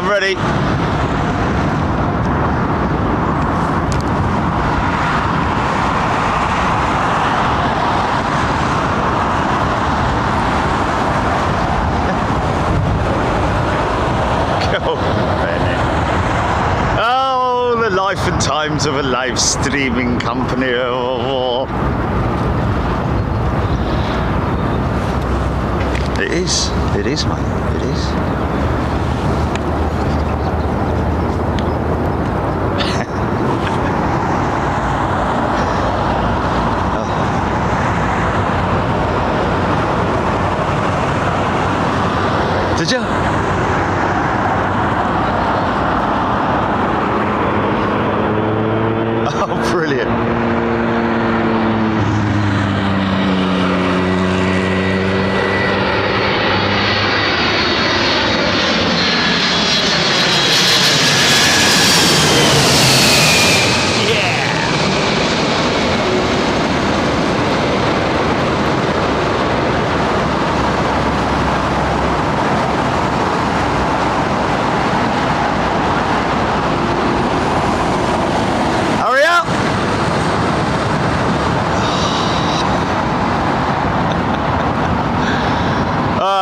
I'm ready. Oh, the life and times of a live streaming company. It is, mate, it is. Did you? Oh, brilliant.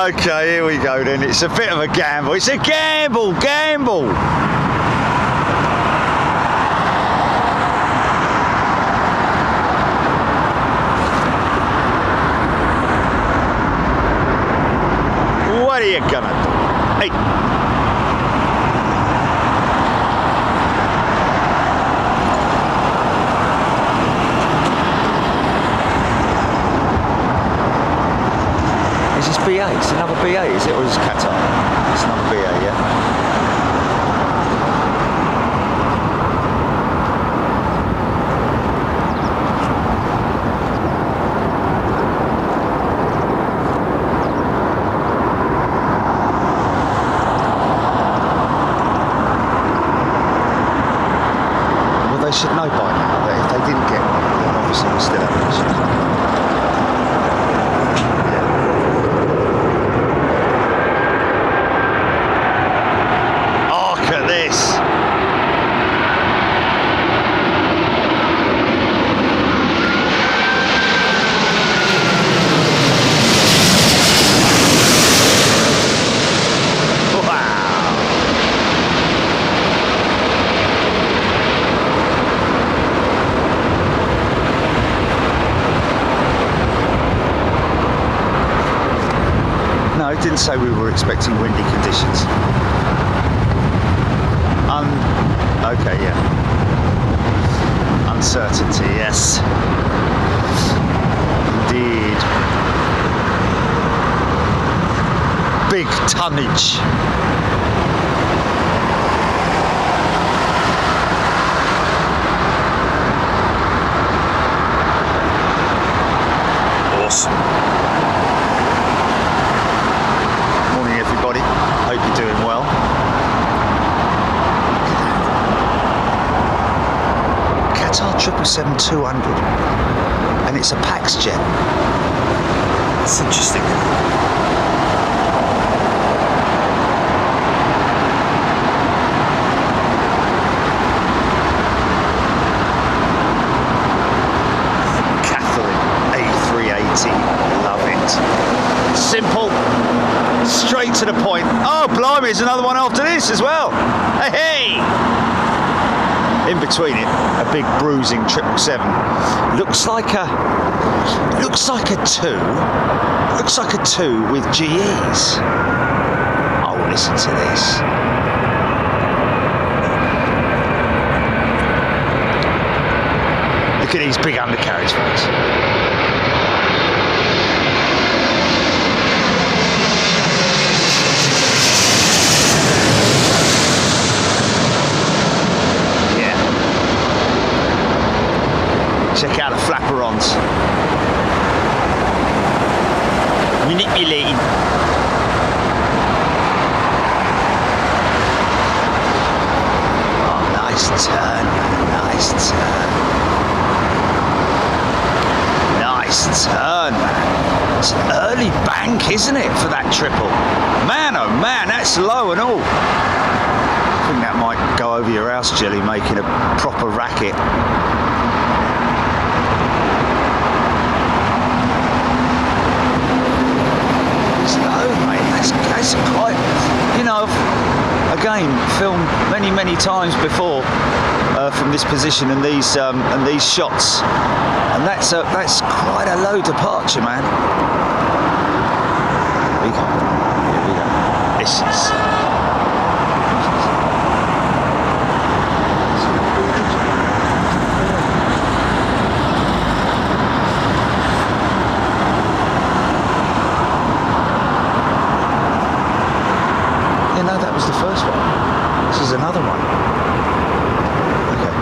Okay, here we go then. It's a bit of a gamble. It's a gamble. What are you gonna do? Hey. Is this BA? It's another BA, is it? Or is it Qatar? It's another BA, yeah? Well, they should know by now that if they didn't get one, then obviously we still have an issue. Didn't say we were expecting windy conditions. Okay, yeah. Uncertainty, yes. Indeed. Big tonnage. Awesome. Hope you're doing well. Qatar 777-200, and it's a Pax jet. It's interesting. Catering A380, love it. Simple. Straight to the point. Oh, blimey, there's another one after this as well. Hey! In between it, a big bruising 777. Looks like a 2. Looks like a 2 with GEs. Oh, listen to this. Look at these big undercarriage folks. Check out the flapperons. Manipulating. Oh, nice turn, man. Nice turn. Nice turn, man. It's an early bank, isn't it, for that triple? Man, oh man, that's low and all. think that might go over your house, Jelly, making a proper racket. No, mate, that's quite, you know, again, filmed many times before from this position and these shots, and that's quite a low departure, man. Here we go. This is. No, that was the first one. This is another one. Okay.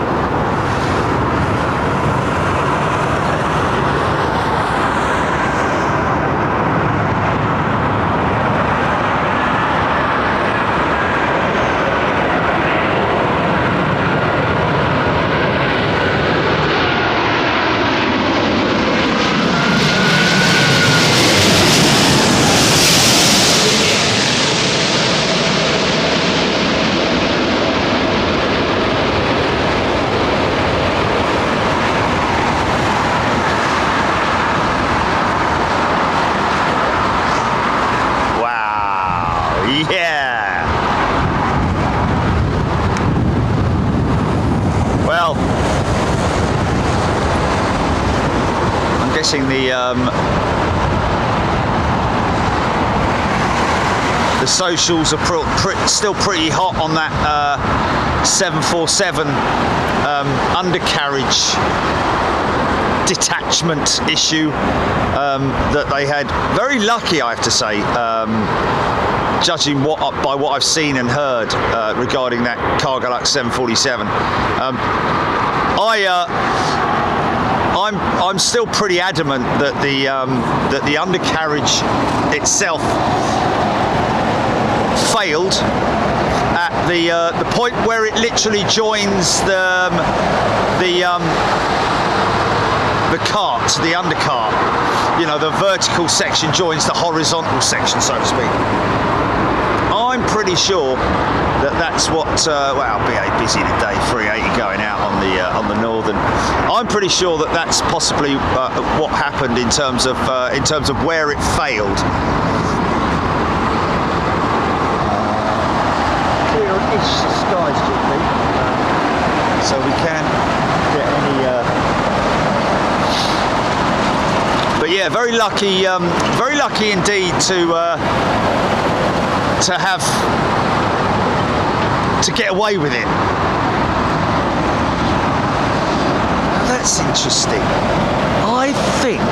The socials are still pretty hot on that 747 undercarriage detachment issue that they had. Very lucky, I have to say, judging by what I've seen and heard regarding that Cargolux 747. I'm still pretty adamant that the undercarriage itself failed at the point where it literally joins the cart, the undercart. You know, the vertical section joins the horizontal section, so to speak. I'm pretty sure that's what. Well, BA busy today, 380 going out on the northern. I'm pretty sure that's possibly what happened in terms of where it failed. Clear-ish skies, GP, so we can get any. But yeah, very lucky indeed to get away with it. Now that's interesting. I think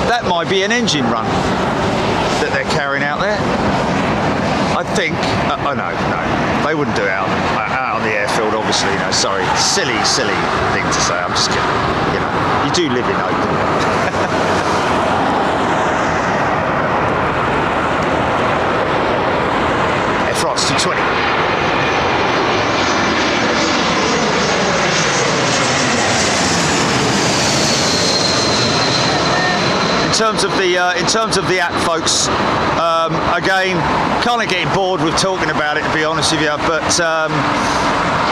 that might be an engine run that they're carrying out there. I think. Oh no, they wouldn't do it out on the airfield, obviously. No, sorry, silly thing to say. I'm just kidding. You know, you do live in Open. France 220. In terms of the app, folks, again, kind of getting bored with talking about it, to be honest with you, but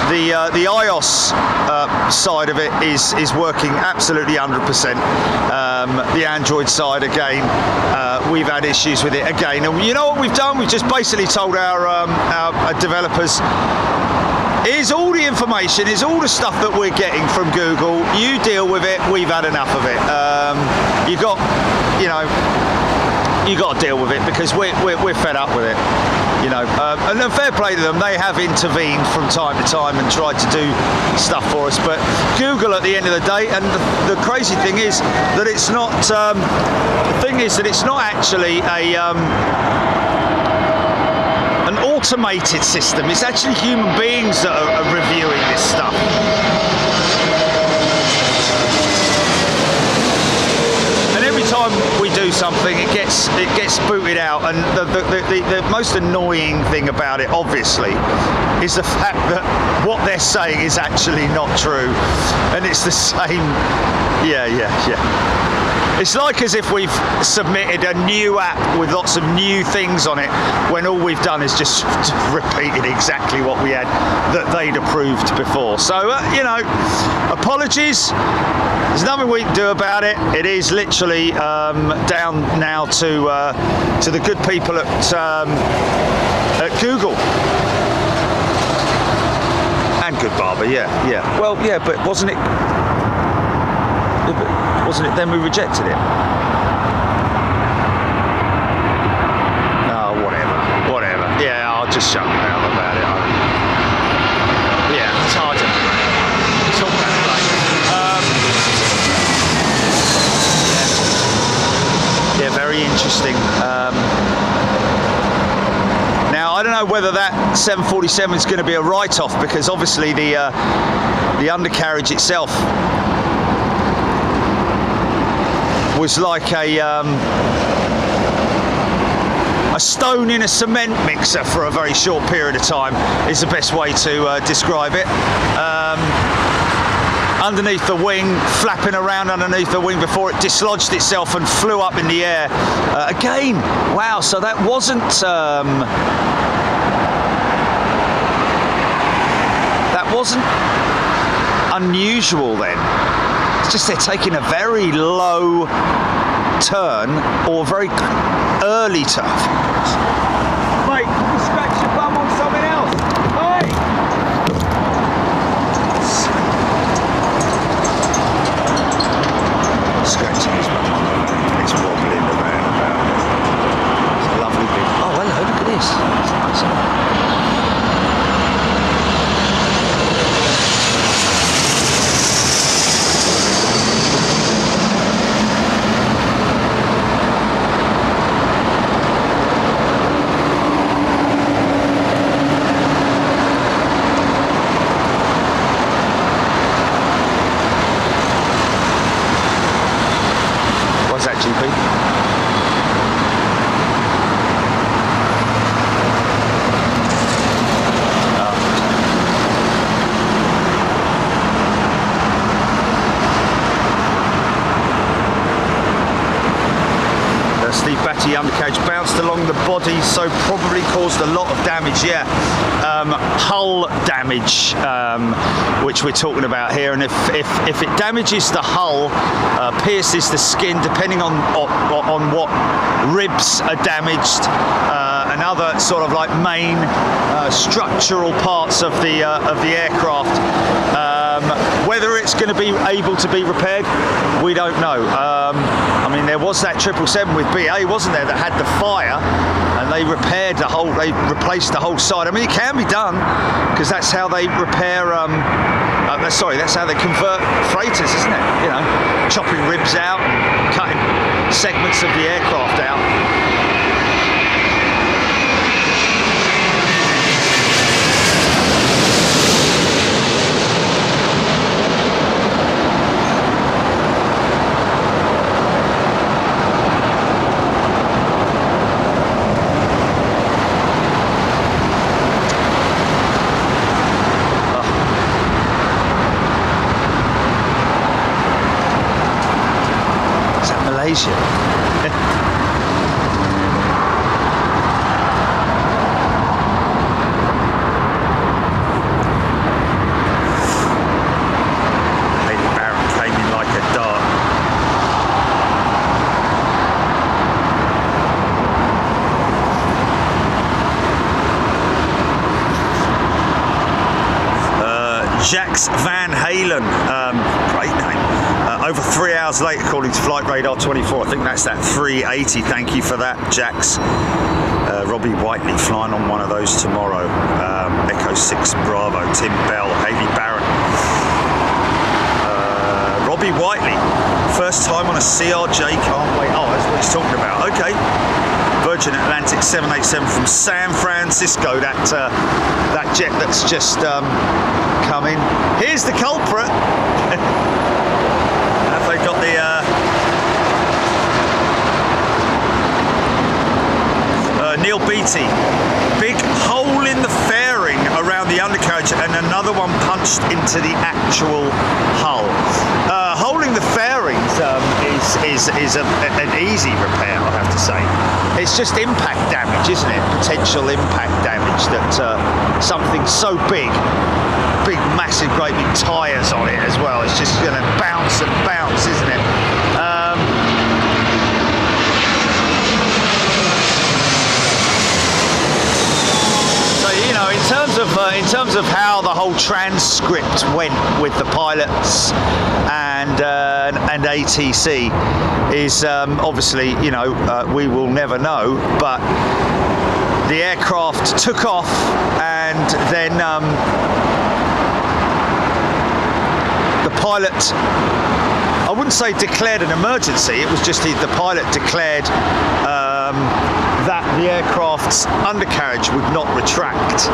the iOS side of it is working absolutely 100%. The Android side, again, we've had issues with it again, and you know what we've done? We've just basically told our developers, here's all the information, here's all the stuff that we're getting from Google, you deal with it, we've had enough of it. You got to deal with it, because we're fed up with it, you know. And then fair play to them, they have intervened from time to time and tried to do stuff for us, but Google at the end of the day, and the crazy thing is that it's not actually an automated system. It's actually human beings that are reviewing this stuff. Time we do something, it gets booted out, and the most annoying thing about it, obviously, is the fact that what they're saying is actually not true, and it's the same. Yeah. It's like as if we've submitted a new app with lots of new things on it, when all we've done is just repeated exactly what we had that they'd approved before. So, you know, apologies. There's nothing we can do about it. It is literally down now to the good people at Google. And Good Barber, yeah. Well, yeah, but wasn't it then we rejected it? Oh, whatever. Yeah, I'll just shut my mouth about it. Yeah, it's hard to talk about it later. Yeah, very interesting. Now, I don't know whether that 747 is going to be a write-off, because obviously the undercarriage itself was like a stone in a cement mixer for a very short period of time, is the best way to describe it. Underneath the wing, flapping around underneath the wing before it dislodged itself and flew up in the air. Again, wow, so that wasn't unusual then. It's just they're taking a very low turn or very early turn. Mate, you scratch your bum on something else. Hey! Scratching his bum on it. It's wobbling around about. It's a lovely bit. Oh, hello, look at this. It's nice. The undercarriage bounced along the body, so probably caused a lot of damage. Yeah, hull damage, which we're talking about here. And if it damages the hull, pierces the skin, depending on what ribs are damaged, and other sort of like main structural parts of the aircraft. Whether it's going to be able to be repaired, we don't know. I mean, there was that 777 with BA, wasn't there, that had the fire, and they replaced the whole side. I mean, it can be done, because that's how they repair. That's how they convert freighters, isn't it? You know, chopping ribs out, cutting segments of the aircraft out. Malaysia. Jax Van Halen, great name. Over 3 hours late, according to Flight Radar 24. I think that's that 380. Thank you for that, Jax. Robbie Whiteley flying on one of those tomorrow. Echo 6 Bravo, Tim Bell, Haley Barron. Robbie Whiteley, first time on a CRJ, can't wait. Oh, that's what he's talking about. Okay. Virgin Atlantic 787 from San Francisco, that jet that's just come in. Here's the culprit. Have they got the Neil Beattie, big hole in the fairing around the undercarriage and another one punched into the actual hull. Holding the fairings is an easy repair, I have to say. It's just impact damage, isn't it? Potential impact damage that something so big, massive, great big tyres on it as well. It's just going to bounce and bounce, isn't it? So you know, in terms of how the whole transcript went with the pilots and ATC is obviously, you know, we will never know, but the aircraft took off and then the pilot, I wouldn't say declared an emergency, it was just the pilot declared that the aircraft's undercarriage would not retract,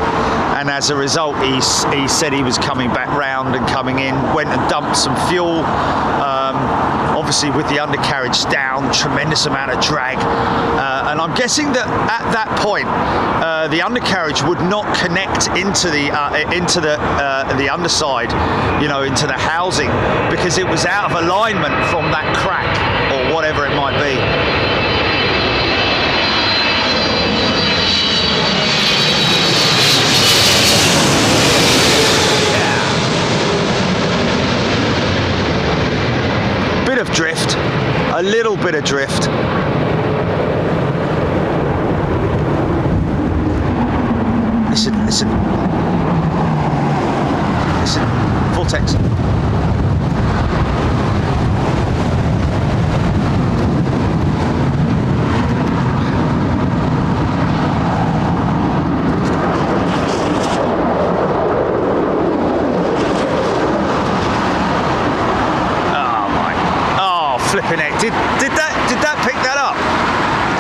and as a result he said he was coming back round and coming in, went and dumped some fuel. Obviously with the undercarriage down, tremendous amount of drag, and I'm guessing that at that point the undercarriage would not connect into the underside, you know, into the housing, because it was out of alignment from that crack or whatever it might be. Bit of drift, a little bit of drift. Listen, listen, listen, vortex. Flipping heck, did that pick that up?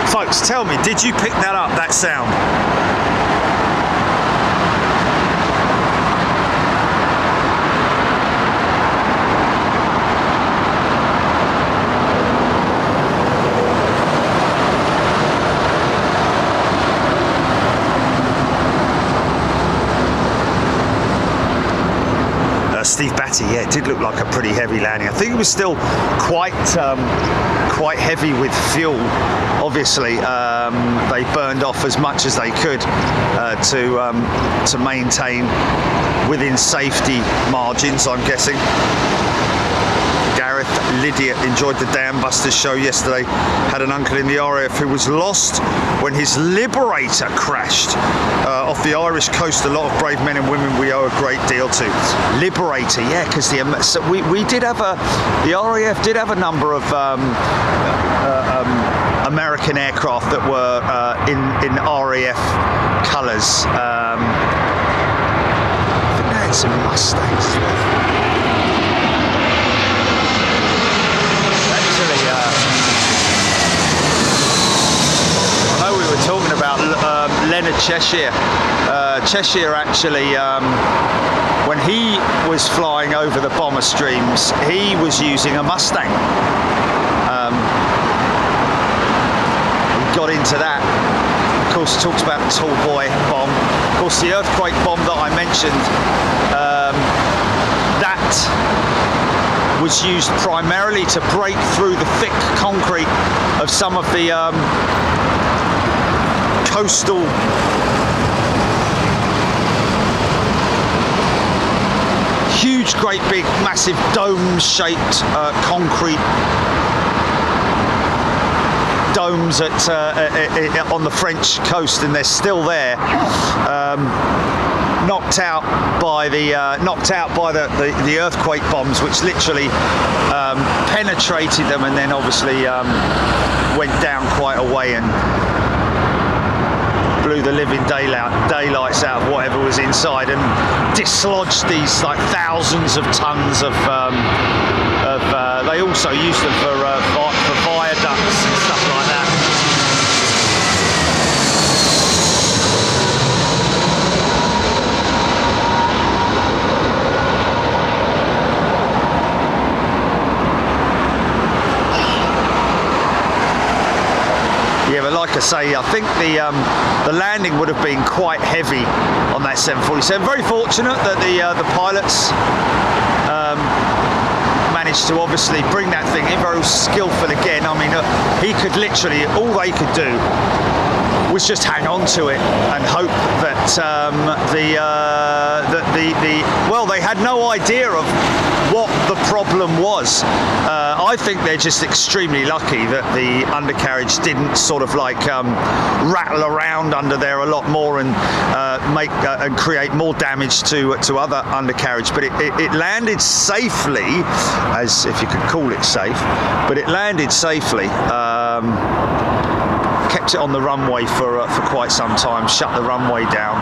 Folks, tell me, did you pick that up, that sound? Steve Batty, yeah, it did look like a pretty heavy landing. I think it was still quite heavy with fuel. Obviously, they burned off as much as they could to maintain within safety margins, I'm guessing. Gareth, Lydia enjoyed the Dam Busters show yesterday. Had an uncle in the RAF who was lost when his Liberator crashed off the Irish coast. A lot of brave men and women we owe a great deal to. Liberator, yeah, because so we did have the RAF did have a number of American aircraft that were in RAF colours. I think they had some Mustangs as well. Talking about Leonard Cheshire. Cheshire actually, when he was flying over the bomber streams, he was using a Mustang. We got into that. Of course, talks about the Tall Boy bomb. Of course, the earthquake bomb that I mentioned, that was used primarily to break through the thick concrete of some of the coastal huge, great big, massive dome-shaped concrete domes on the French coast, and they're still there. Knocked out by the earthquake bombs, which literally penetrated them, and then obviously went down quite a way and blew the living daylights out of whatever was inside and dislodged these like thousands of tons of they also used them for viaducts and stuff like that. Yeah, but like I say, I think the landing would have been quite heavy on that 747. Very fortunate that the pilots managed managed to obviously bring that thing in very skillful again. I mean, he could literally, all they could do was just hang on to it and hope that well, they had no idea of what the problem was. I think they're just extremely lucky that the undercarriage didn't sort of like rattle around under there a lot more and make and create more damage to other undercarriage. But it landed safely, as if you could call it safe, but it landed safely. Kept it on the runway for quite some time, shut the runway down.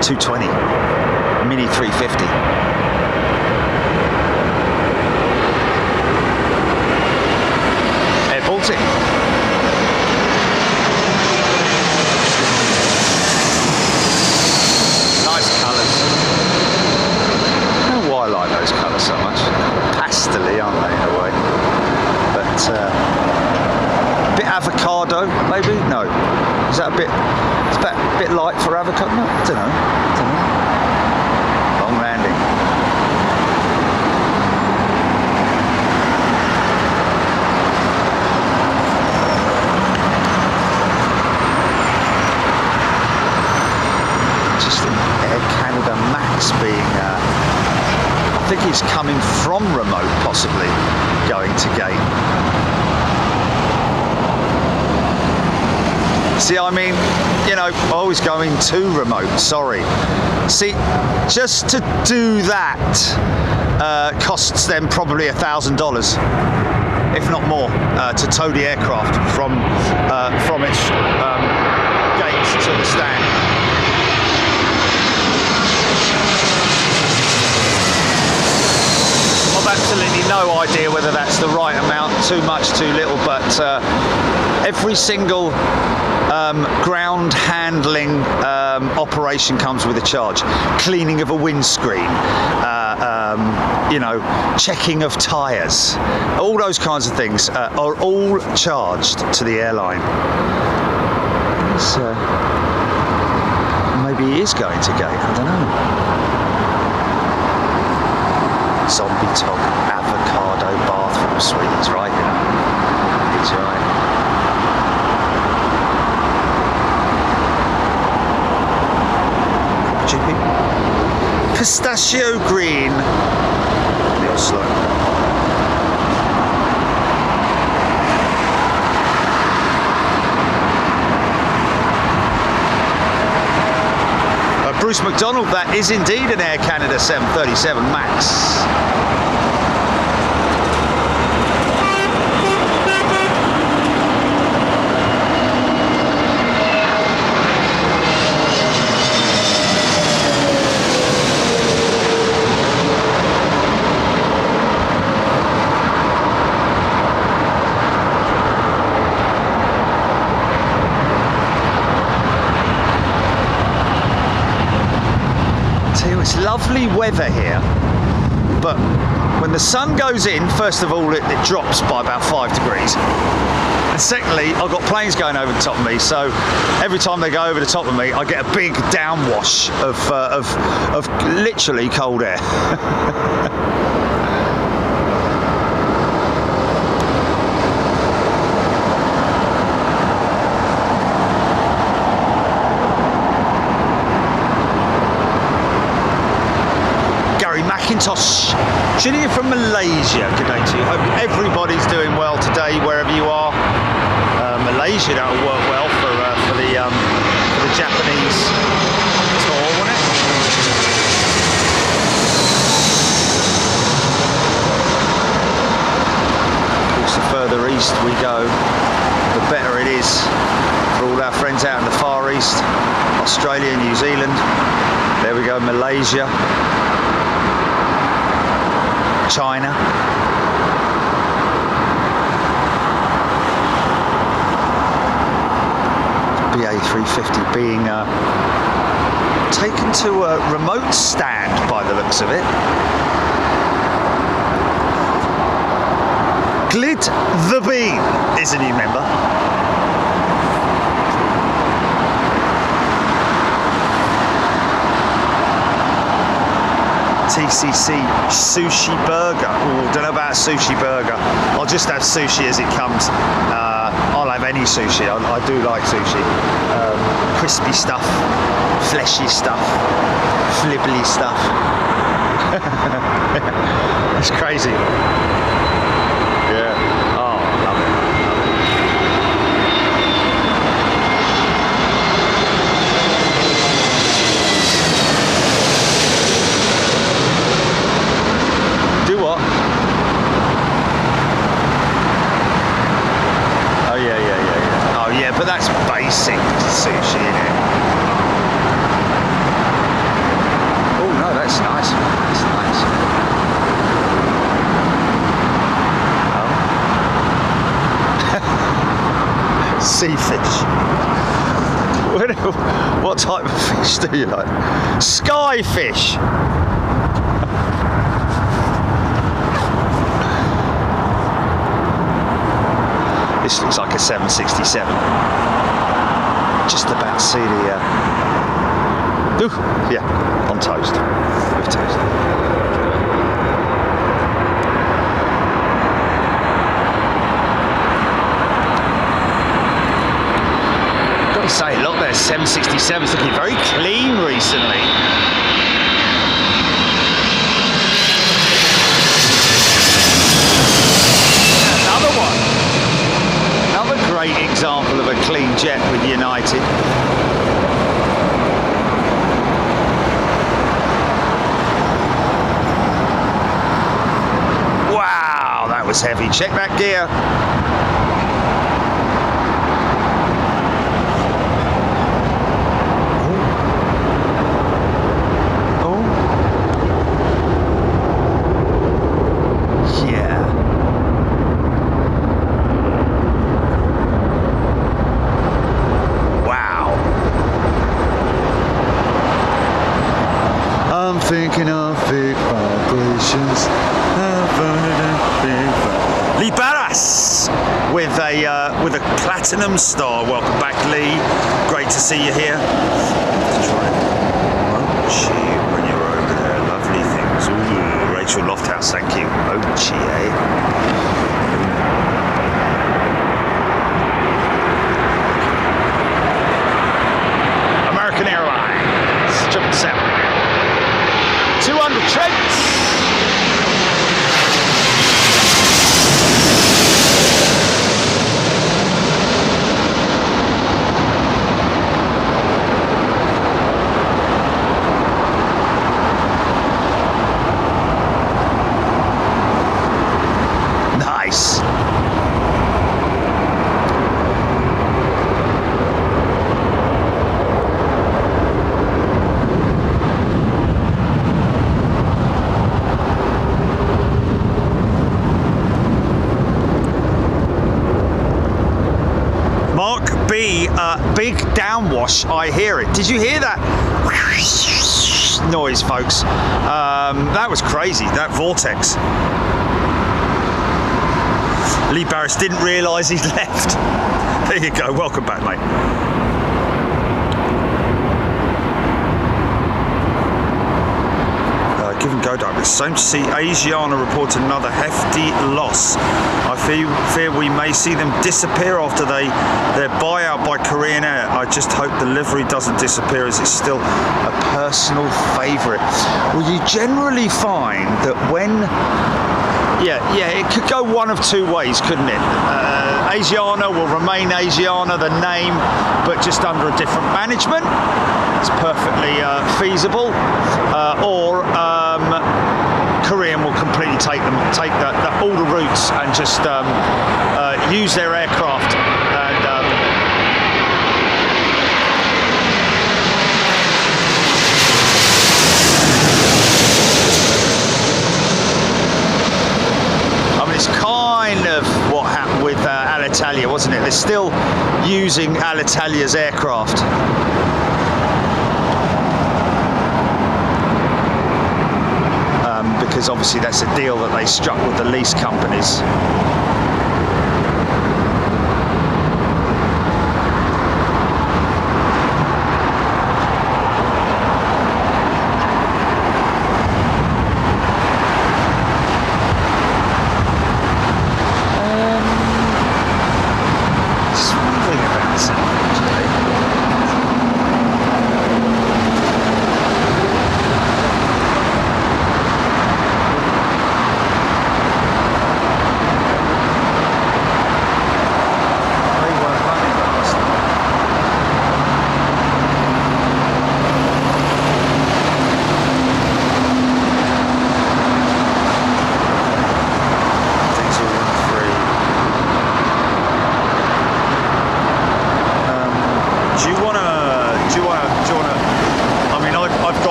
220, Mini 350. Air Baltic. Nice colours. I don't know why I like those colours so much. Pastel-y, aren't they, in a way? But a bit avocado, maybe? No. Is that a bit? It's a bit light for avocado. No, I don't know. Long landing. Just in Air Canada Max being. I think he's coming from remote, possibly going to gate. See, I mean, you know, always going to remote, sorry. See, just to do that costs them probably $1,000, if not more, to tow the aircraft from its gates to the stand. I've absolutely no idea whether that's the right amount, too much, too little, but every single ground handling operation comes with a charge. Cleaning of a windscreen, you know, checking of tyres, all those kinds of things are all charged to the airline. So maybe he is going to gate, I don't know. Zombie top, avocado bathroom suite. He's right, you know. He's right. GP. Pistachio green. The Oslo. Bruce McDonald, that is indeed an Air Canada 737 MAX. It's lovely weather here, but when the sun goes in, first of all, it drops by about 5 degrees. And secondly, I've got planes going over the top of me, so every time they go over the top of me, I get a big downwash of literally cold air. Tuning in from Malaysia. Good day to you. Hope everybody's doing well today, wherever you are. Malaysia, that will work well for the Japanese tour, won't it? Of course, the further east we go, the better it is for all our friends out in the Far East, Australia, New Zealand. There we go, Malaysia. China. BA350 being taken to a remote stand by the looks of it. Glid the Bean is a new member. TCC sushi burger. Oh, don't know about a sushi burger. I'll just have sushi as it comes. I'll have any sushi. I do like sushi. Crispy stuff, fleshy stuff, flibbly stuff. It's crazy. Yeah. Oh, love it. Do what? Oh yeah. Oh yeah, but that's basic sushi, isn't it? Oh no, that's nice. That's nice. Oh. Sea fish. What type of fish do you like? Sky fish. This looks like a 767. Just about to see the... Ooh, yeah, on toast. With toast. Got to say, look, there's 767s looking very clean recently. Another one. Another great example of a clean jet with United. Wow, that was heavy. Check that gear. Thinking of big vibrations. Lee Barras with a platinum star. Welcome back, Lee. Great to see you here. Mochi when you're over there. Lovely things. Ooh, Rachel Lofthouse, thank you. Mochi, eh? American Airlines, 777. 200 Trents. Nice. Big downwash, I hear it. Did you hear that noise, folks? That was crazy, that vortex. Lee Barris didn't realise he'd left. There you go, welcome back, mate. Give and go dive. It's same to see Asiana report another hefty loss. I fear we may see them disappear after their buyout by Korean Air. I just hope delivery doesn't disappear, as it's still a personal favourite. Well, you generally find that when it could go one of two ways, couldn't it? Asiana will remain Asiana, the name, but just under a different management. It's perfectly feasible. Or Korean will completely take all the routes and just use their aircraft and I mean, it's kind of what happened with Alitalia, wasn't it? They're still using Alitalia's aircraft. Because obviously that's a deal that they struck with the lease companies.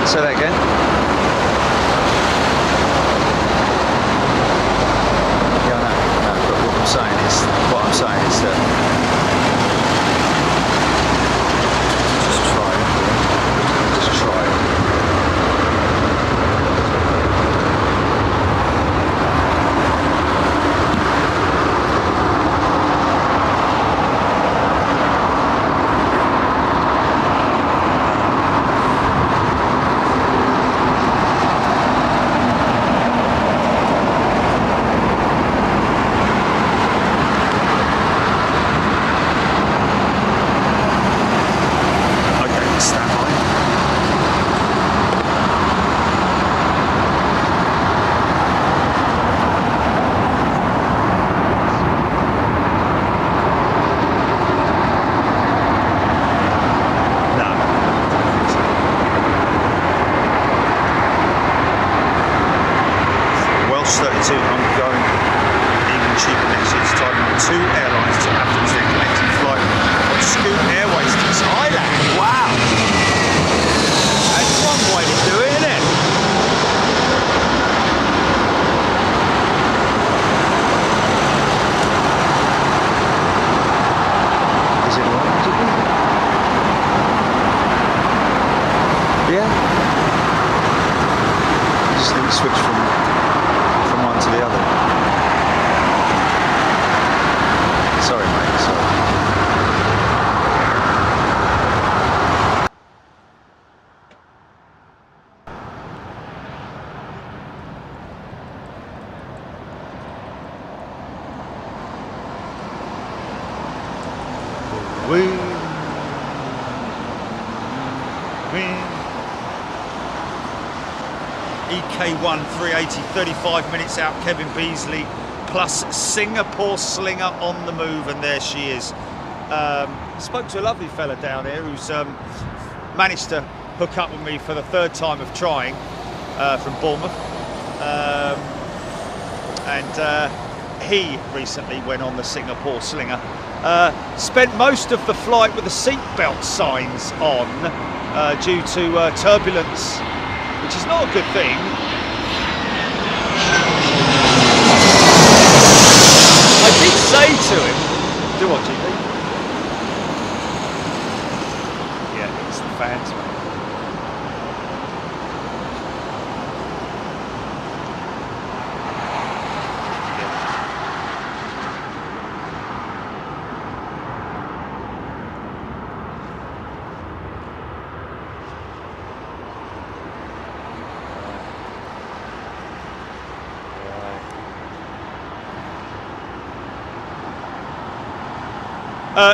Say that again. Yeah, no, but what I'm saying is that just try it. Just try it. I'm going even cheaper next year to time on 2 airlines to Athens, then connecting flight on Scoot Airways to Thailand. Wow! That's one way to do it, isn't it? Is it right? Yeah? You just need to switch from one to the other. Sorry, mate, sorry. EK1 380, 35 minutes out, Kevin Beasley plus Singapore Slinger on the move, and there she is. Spoke to a lovely fella down here who's managed to hook up with me for the 3rd time of trying from Bournemouth, and he recently went on the Singapore Slinger. Spent most of the flight with the seatbelt signs on due to turbulence, which is not a good thing. I did say to him, do what, GP? Yeah, it's the fans, mate.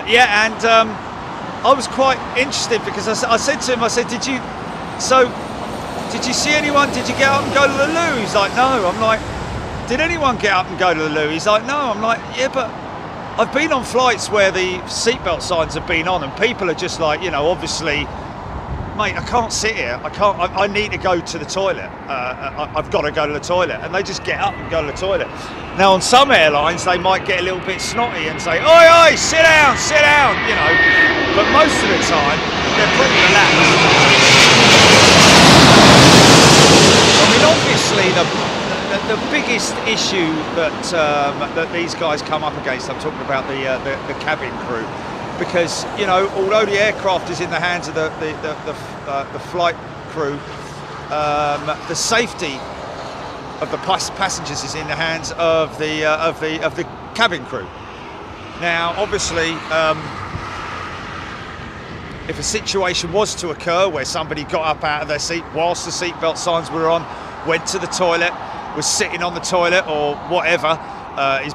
Yeah, and I was quite interested because I said to him, I said, did you see anyone, did you get up and go to the loo? He's like, no. I'm like, did anyone get up and go to the loo? He's like, no. I'm like, yeah, but I've been on flights where the seatbelt signs have been on and people are just like, you know, obviously, mate, I can't sit here. I need to go to the toilet. I've got to go to the toilet. And they just get up and go to the toilet. Now, on some airlines, they might get a little bit snotty and say, oi, oi, sit down, you know. But most of the time, they're pretty relaxed. I mean, obviously, the biggest issue that these guys come up against, I'm talking about the cabin crew, because, you know, although the aircraft is in the hands of the flight crew, the safety of the passengers is in the hands of the cabin crew. Now, obviously, if a situation was to occur where somebody got up out of their seat whilst the seatbelt signs were on, went to the toilet, was sitting on the toilet or whatever, is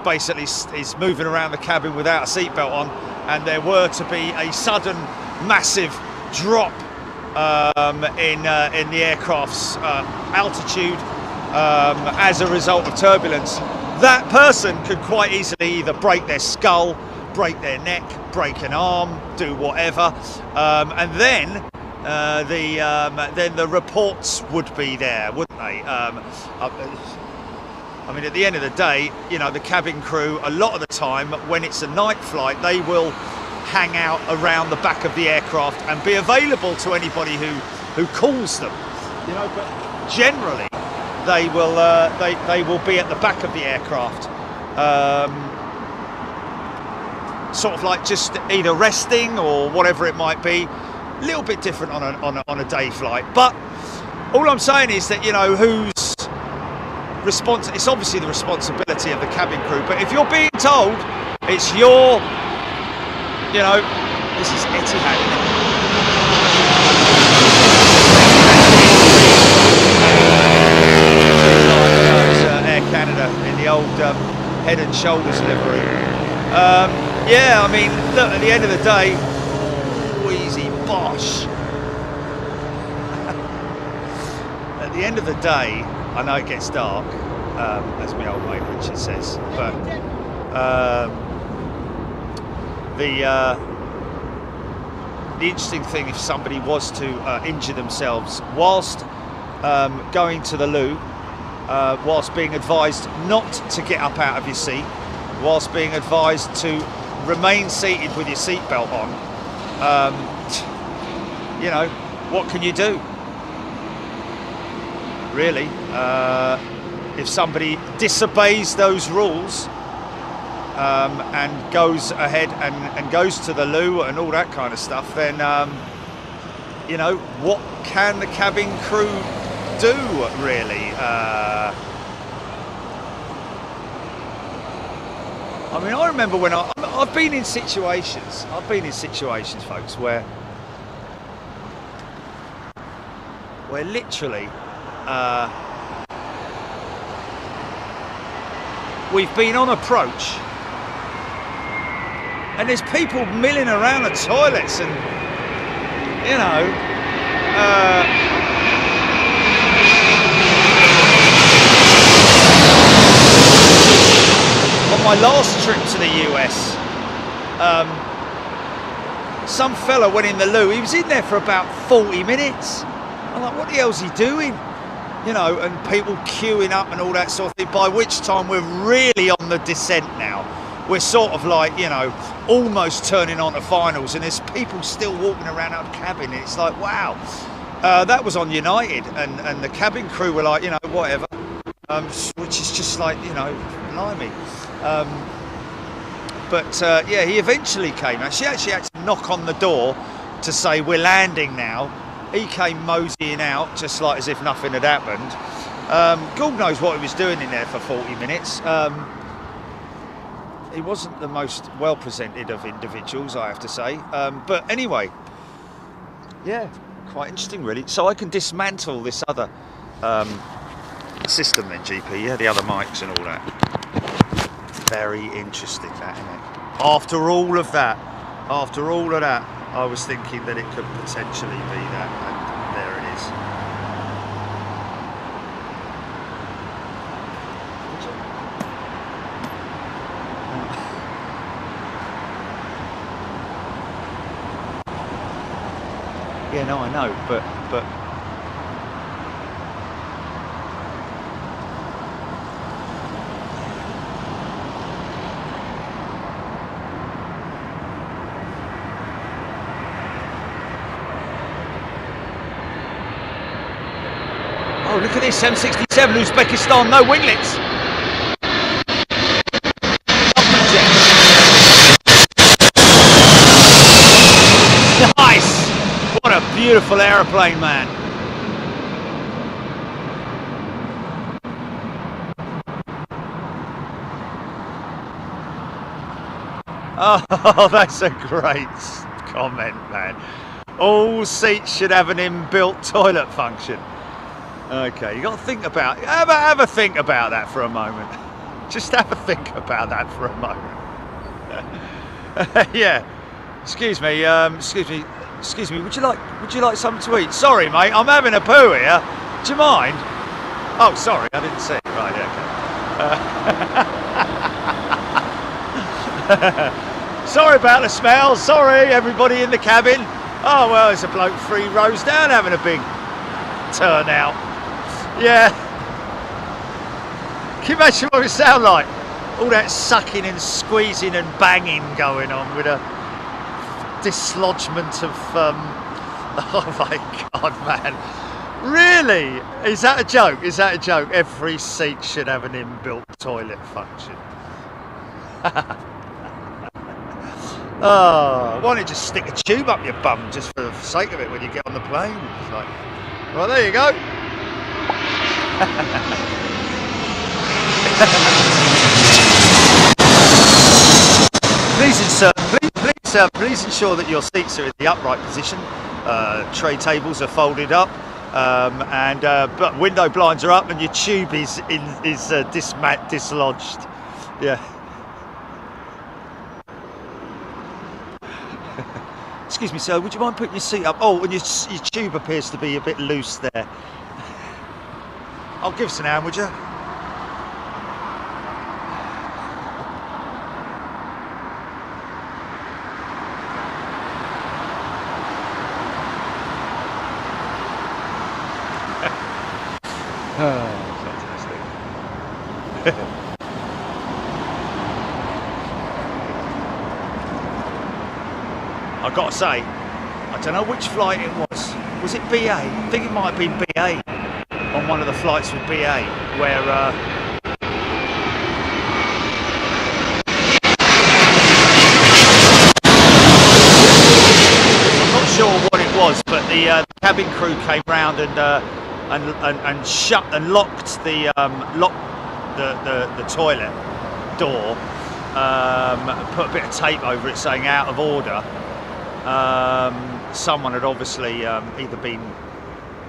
moving around the cabin without a seatbelt on, and there were to be a sudden massive drop in the aircraft's altitude as a result of turbulence, that person could quite easily either break their skull, break their neck, break an arm, do whatever, and then the reports would be there, wouldn't they? I mean, at the end of the day, you know, the cabin crew, a lot of the time, when it's a night flight, they will hang out around the back of the aircraft and be available to anybody who calls them. you know, but generally they will be at the back of the aircraft, sort of like just either resting or whatever it might be. A little bit different on a day flight, but all I'm saying is that, you know, it's obviously the responsibility of the cabin crew, but if you're being told it's your, you know, this is Etihad, isn't it? Air Canada in the old Head and Shoulders livery. Yeah, I mean, look, at the end of the day, wheezy bosh. At the end of the day, I know it gets dark, as my old mate Richard says, but the interesting thing, if somebody was to injure themselves whilst going to the loo, whilst being advised not to get up out of your seat, whilst being advised to remain seated with your seatbelt on, you know, what can you do? Really, if somebody disobeys those rules and goes ahead and goes to the loo and all that kind of stuff, then you know, what can the cabin crew do, really? I mean, I remember when I've been in situations, folks, where literally we've been on approach and there's people milling around the toilets and, you know, on my last trip to the US, some fella went in the loo. He was in there for about 40 minutes. I'm like, what the hell's he doing? You know, and people queuing up and all that sort of thing, by which time we're really on the descent now. We're sort of like, you know, almost turning on to finals, and there's people still walking around our cabin. And it's like, wow. That was on United, and the cabin crew were like, you know, whatever. Which is just like, you know, blimey. But yeah, he eventually came. She actually had to knock on the door to say, we're landing now. He came moseying out just like as if nothing had happened. God knows what he was doing in there for 40 minutes. He wasn't the most well presented of individuals, I have to say. But anyway, yeah, quite interesting really. So I can dismantle this other system then, GP, yeah, the other mics and all that. Very interesting, that, isn't it? After all of that, I was thinking that it could potentially be that, and there it is. Yeah, no, I know, but oh, look at this, 767 Uzbekistan, no winglets. Nice! What a beautiful aeroplane, man. Oh, that's a great comment, man. All seats should have an inbuilt toilet function. Okay, you got to think about, have a think about that for a moment. Just have a think about that for a moment. Yeah. Excuse me. Would you like something to eat? Sorry, mate. I'm having a poo here. Do you mind? Oh, sorry. I didn't see it. Right. Okay. Sorry about the smell. Sorry, everybody in the cabin. Oh well, there's a bloke 3 rows down having a big turnout. Yeah. Can you imagine what it sound like? All that sucking and squeezing and banging going on with a dislodgement of oh my god, man. Really? Is that a joke? Is that a joke? Every seat should have an inbuilt toilet function. Oh, why don't you just stick a tube up your bum just for the sake of it when you get on the plane? It's like, well, there you go. Please ensure that your seats are in the upright position. Tray tables are folded up, but window blinds are up, and your tube is dislodged. Yeah. Excuse me, sir. Would you mind putting your seat up? Oh, and your tube appears to be a bit loose there. Oh, give us an hand, would you? Oh, fantastic. I've got to say, I don't know which flight it was. Was it BA? I think it might have been BA on one of the flights with BA, where I'm not sure what it was, but the cabin crew came round and shut and locked the toilet door, put a bit of tape over it saying out of order. Someone had obviously either been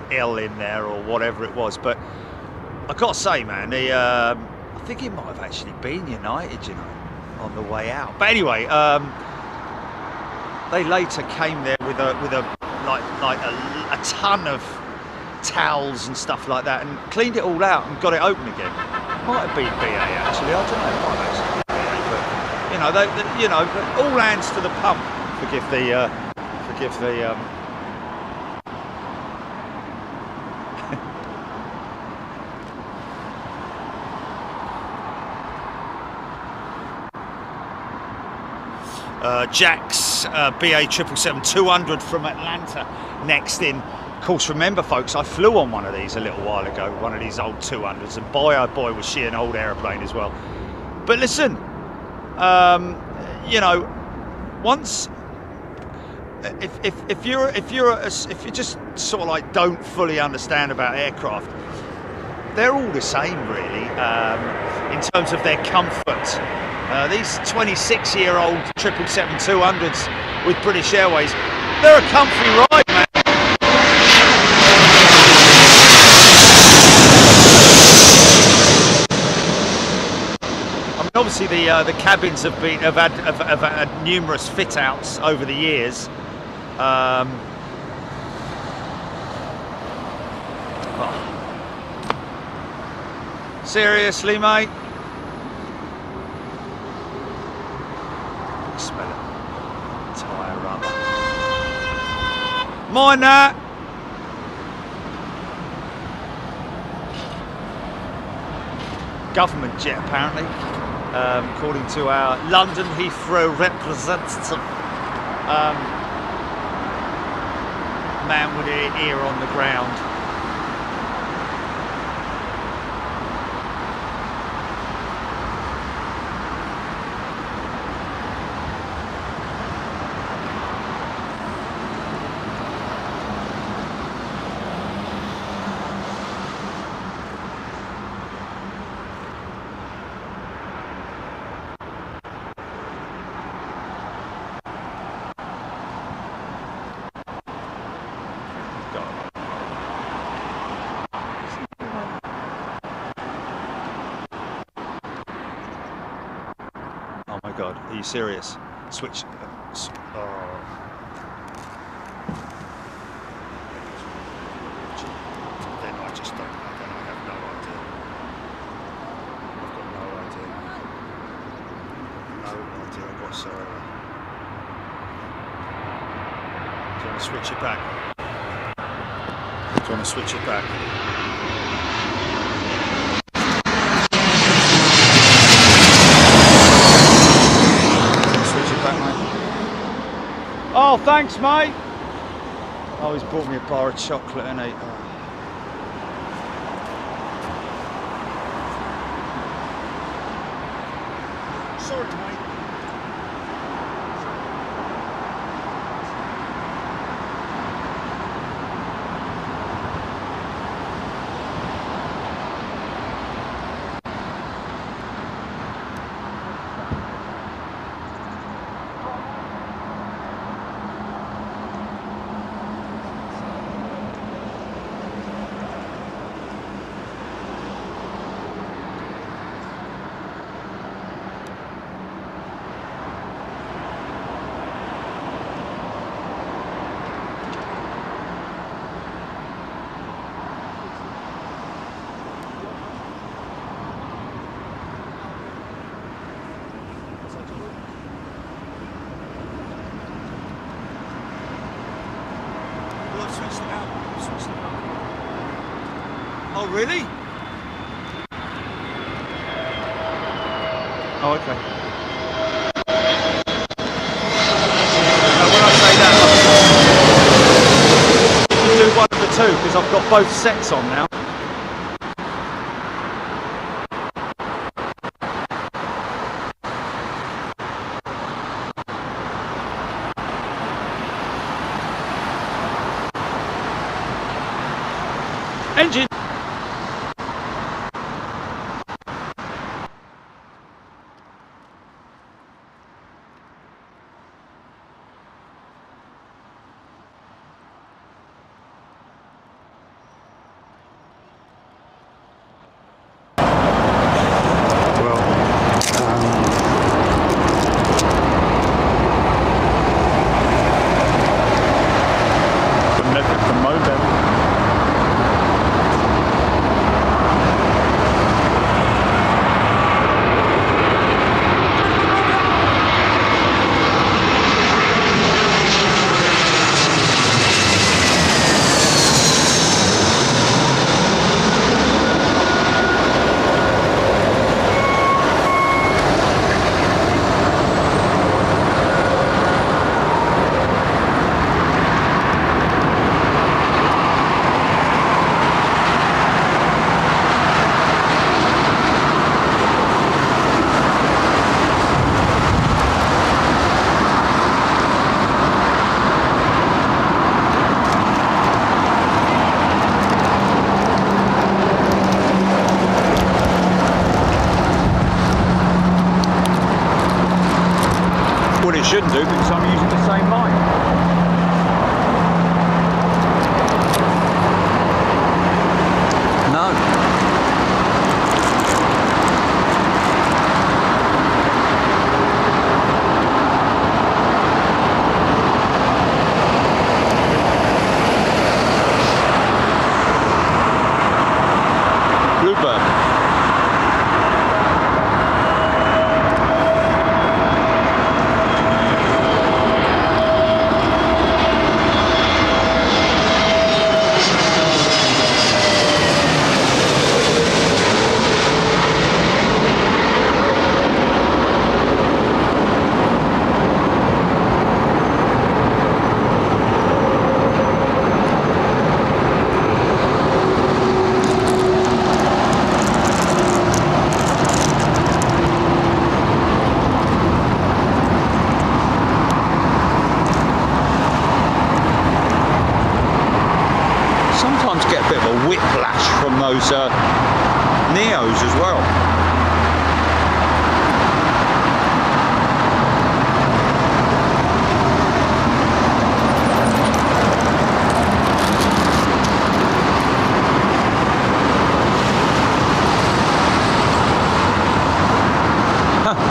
ill in there or whatever it was, but I got to say, man, I think it might have actually been United, you know, on the way out. But anyway, they later came there with a ton of towels and stuff like that, and cleaned it all out and got it open again. Might have been BA actually. I don't know. It might have actually been BA, but but all hands to the pump. Forgive the Jack's BA 777-200 from Atlanta next in. Of course, remember, folks, I flew on one of these a little while ago, one of these old 200s, and boy, oh boy, was she an old aeroplane as well. But listen, once if you just sort of like don't fully understand about aircraft, they're all the same really in terms of their comfort. These 26-year-old 777-200s with British Airways, they're a comfy ride, man. I mean, obviously the cabins have had numerous fit outs over the years. Oh. Seriously, mate? Smell it. Tyre rubber. Mind that. Government jet, apparently, according to our London Heathrow representative. Man with an ear on the ground. God, are you serious? Switch. Oh. Then I just don't. I have no idea. I've got no idea. No idea whatsoever. Do you want to switch it back? Do you want to switch it back? Oh, thanks, mate. Oh, he's brought me a bar of chocolate and a... Oh. Oh, really? Oh, okay. Now, when I say that, I can do one of the two because I've got both sets on now. Engine. Shouldn't do because I'm using the same line. No. Bluebird. Those Neos as well.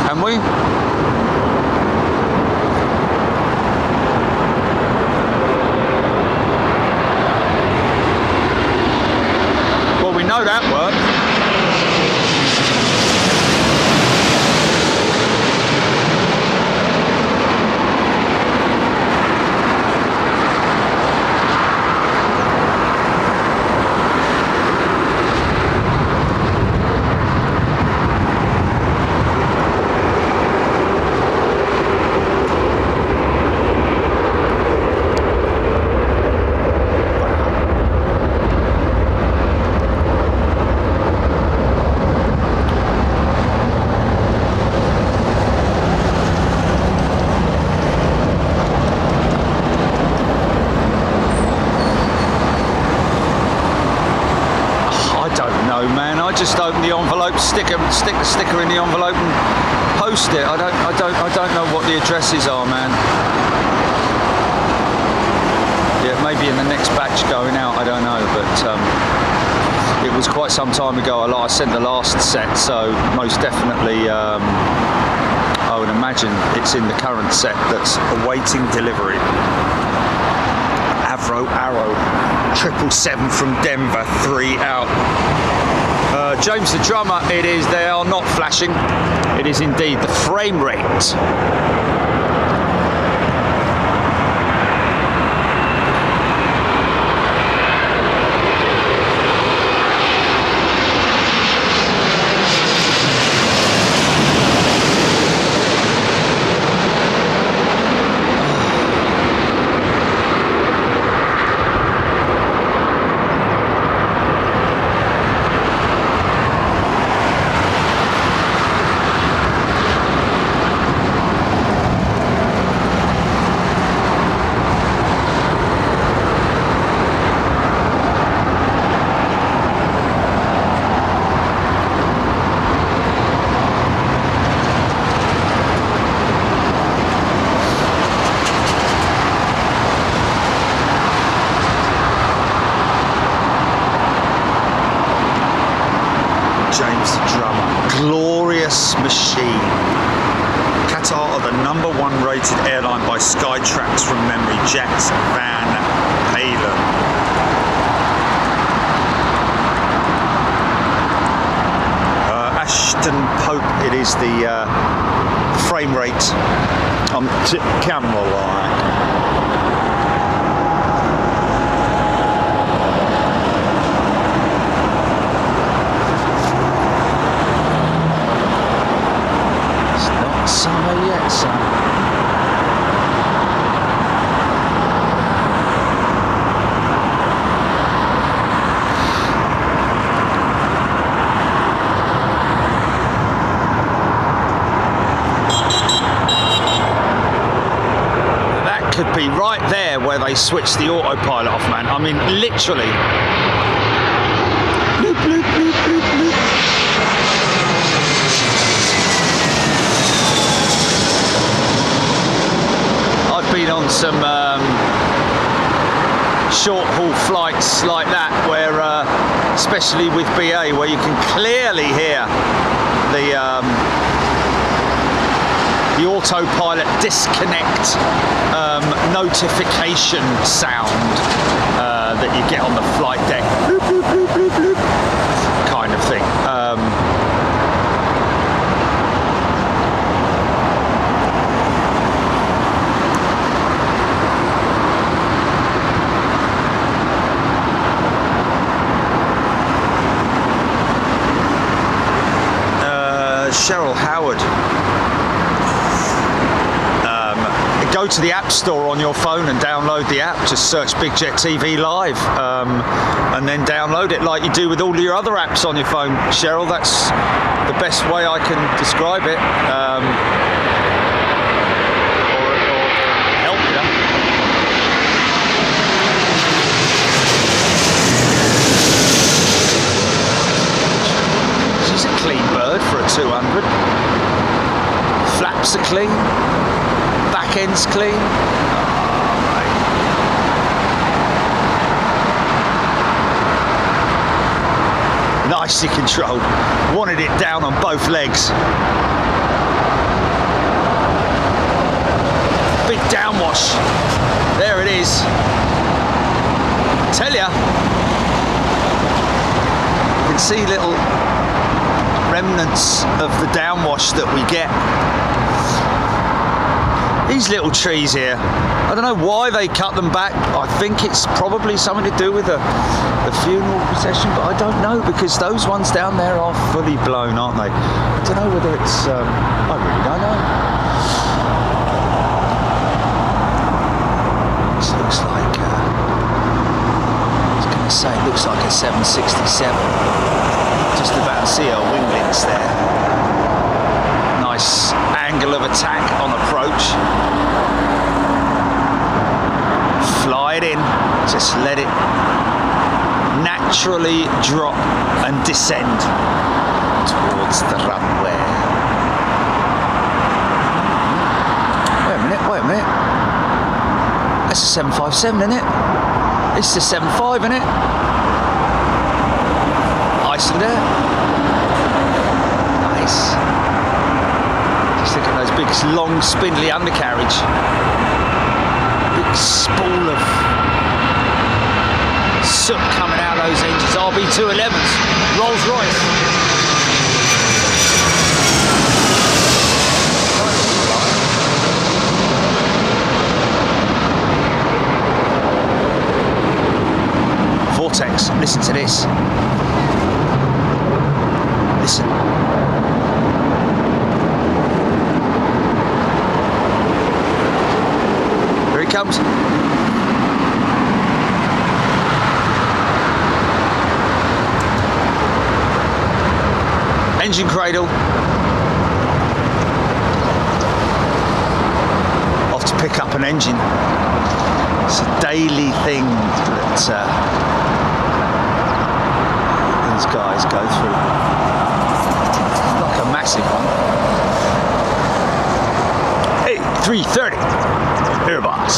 Can we? We know that works. Just open the envelope, stick the sticker in the envelope and post it. I don't know what the addresses are, man. Yeah, maybe in the next batch going out, I don't know, but it was quite some time ago. I sent the last set, so most definitely I would imagine it's in the current set that's awaiting delivery. Avro Arrow 777 from Denver, 3 out. James the drummer, it is, they are not flashing, it is indeed the frame rate. #1 rated airline by Skytrax from memory, Jets Van Halen. Ashton Pope, it is the frame rate on camera line. It's not summer yet, son. Could be right there where they switch the autopilot off, man. I mean, literally. Bloop, bloop, bloop, bloop, bloop. I've been on some short haul flights like that where, especially with BA, where you can clearly hear the autopilot disconnect notification sound that you get on the flight deck, bloop, bloop, bloop, bloop, bloop, kind of thing. Cheryl Howard. Go to the App Store on your phone and download the app. Just search Big Jet TV Live and then download it like you do with all your other apps on your phone. Cheryl, that's the best way I can describe it. Or help you. She's a clean bird for a 200. Flaps are clean. Back end's clean. Oh, nicely controlled. Wanted it down on both legs. Big downwash. There it is. Tell ya. You can see little remnants of the downwash that we get. These little trees here, I don't know why they cut them back. I think it's probably something to do with the funeral procession, but I don't know, because those ones down there are fully blown, aren't they? I don't know whether it's, I really don't know. This looks like, I was going to say, it looks like a 767. Just about to see our wing links there. Nice angle of attack on approach. Fly it in, just let it naturally drop and descend towards the runway. Wait a minute. That's a 757, isn't it? It's a 75, isn't it? Iceland Air. Nice. Look at those big, long, spindly undercarriage. Big spool of soot coming out of those engines. RB211s, Rolls Royce. Vortex, listen to this. Listen. Here he comes. Engine cradle. Off to pick up an engine. It's a daily thing that these guys go through. Like a massive one. Hey, 330. Airbus.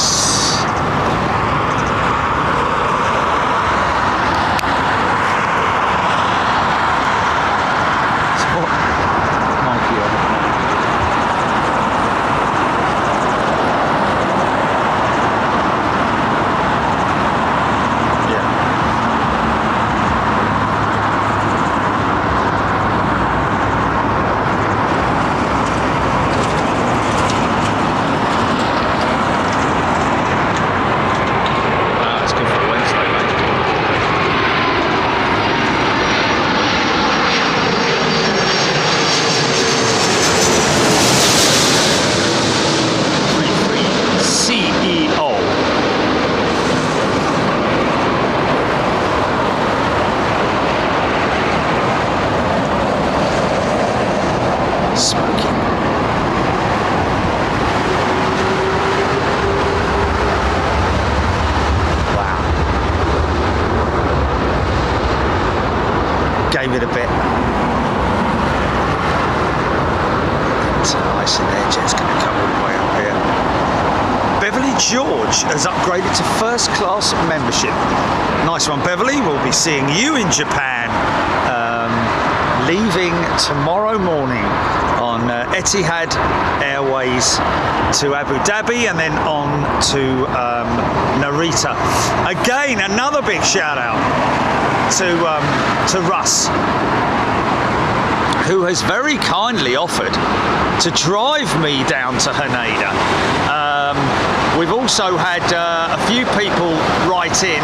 it a bit. It's nice in there, jet's going to come all the way up here. Beverly George has upgraded to first class membership. Nice one, Beverly. We'll be seeing you in Japan, leaving tomorrow morning on Etihad Airways to Abu Dhabi and then on to Narita. Again, another big shout out to Russ, who has very kindly offered to drive me down to Haneda. We've also had a few people write in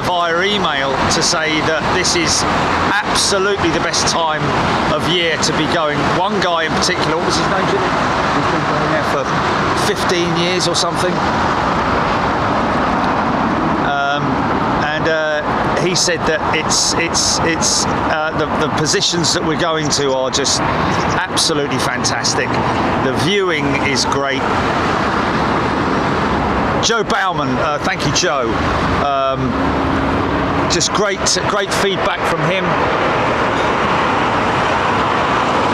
via email to say that this is absolutely the best time of year to be going. One guy in particular, what was his name, Jimmy? He's been going there for 15 years or something. He said that the positions that we're going to are just absolutely fantastic. The viewing is great. Joe Bauman, thank you, Joe. Just great feedback from him.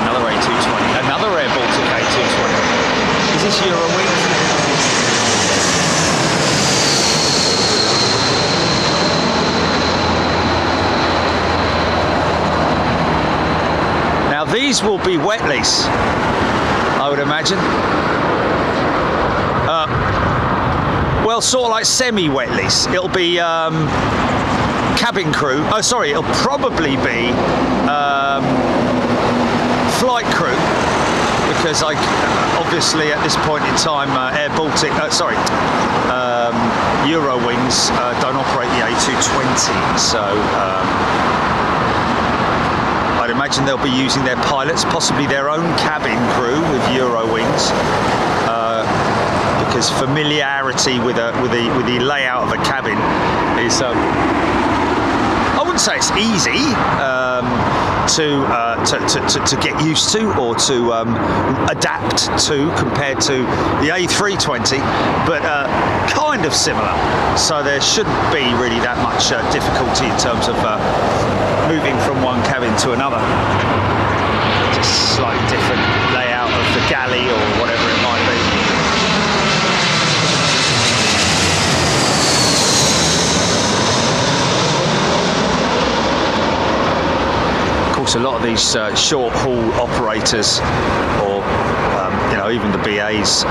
Another A220, another Air Baltic A220. Is this Eurowings? Now these will be wet lease, I would imagine. Well, sort of like semi-wet lease. It'll be cabin crew. Oh, sorry, it'll probably be flight crew, because obviously at this point in time, Air Baltic, Eurowings don't operate the A220, so I'd imagine they'll be using their pilots, possibly their own cabin crew with Eurowings. Because familiarity with the layout of a cabin is, I wouldn't say it's easy to get used to or to adapt to compared to the A320, but kind of similar. So there shouldn't be really that much difficulty in terms of moving from one cabin to another. Just slightly different layout of the galley or whatever it might be. A lot of these short haul operators, or even the BAs.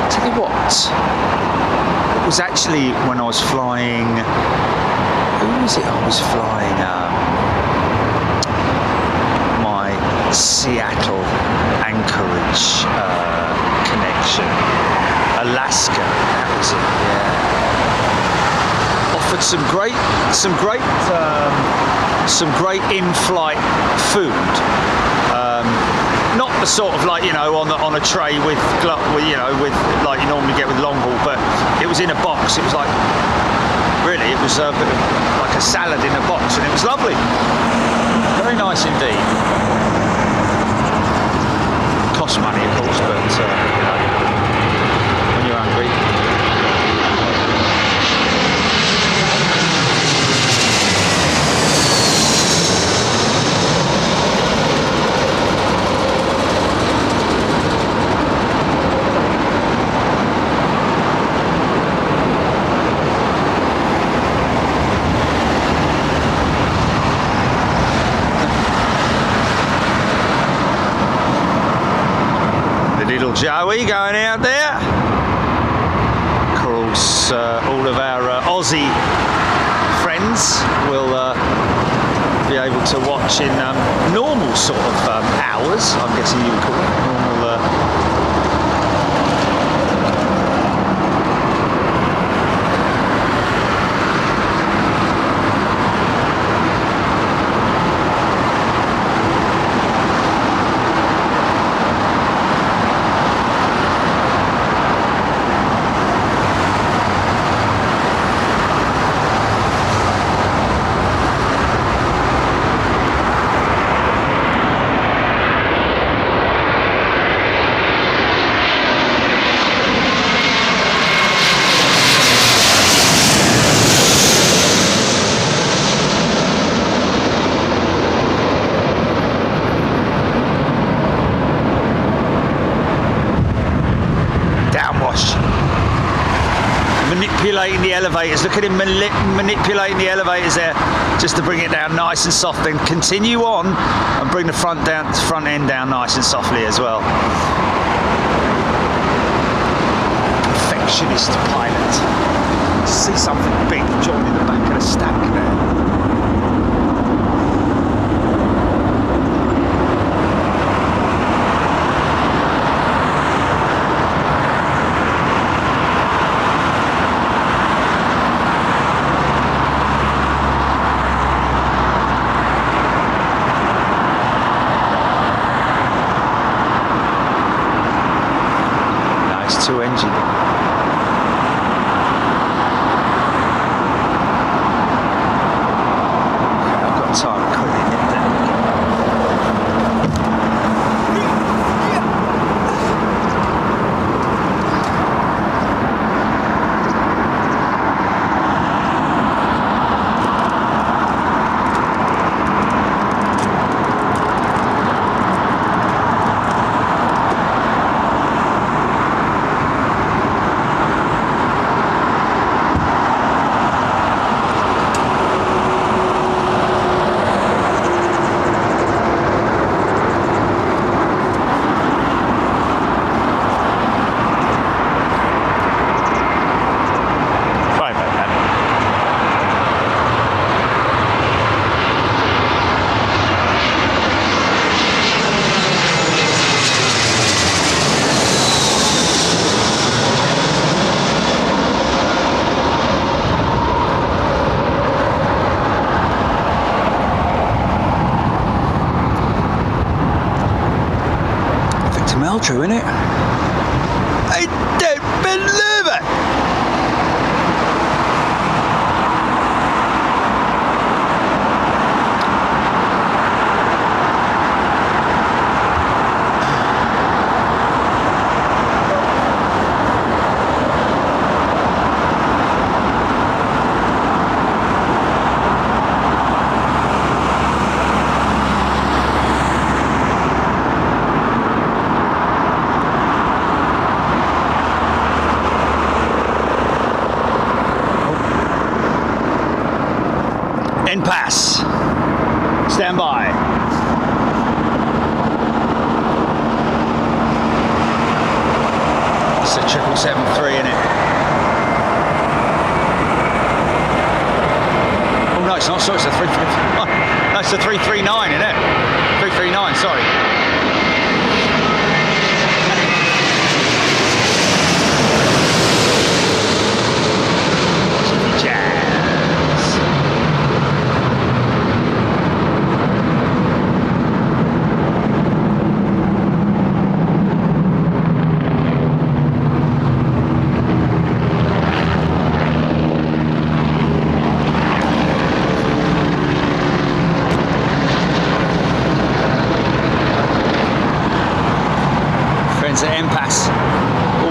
Tell you what, it was actually when I was flying. Who was it? I was flying my Seattle Anchorage connection, Alaska. That was it. Yeah. Offered some great in-flight food. Not the sort of like on a tray with like you normally get with long haul, but it was in a box. It was like really, it was a bit of like a salad in a box, and it was lovely. Very nice indeed. Cost money, of course, but when you're hungry. Joey going out there. Of course, all of our Aussie friends will be able to watch in normal sort of hours, I'm guessing you would call it, normal manipulating the elevators. Look at him manipulating the elevators there, just to bring it down nice and soft. Then continue on and bring the front end down nice and softly as well. Perfectionist pilot. See something big joining the back of the stack there. Nice two engine. True, innit? I don't believe it! Pass. Stand by. It's a 777-3, isn't it? Oh no, it's not. Sorry, it's a 339. No, it's a 339, isn't it? 339. Sorry.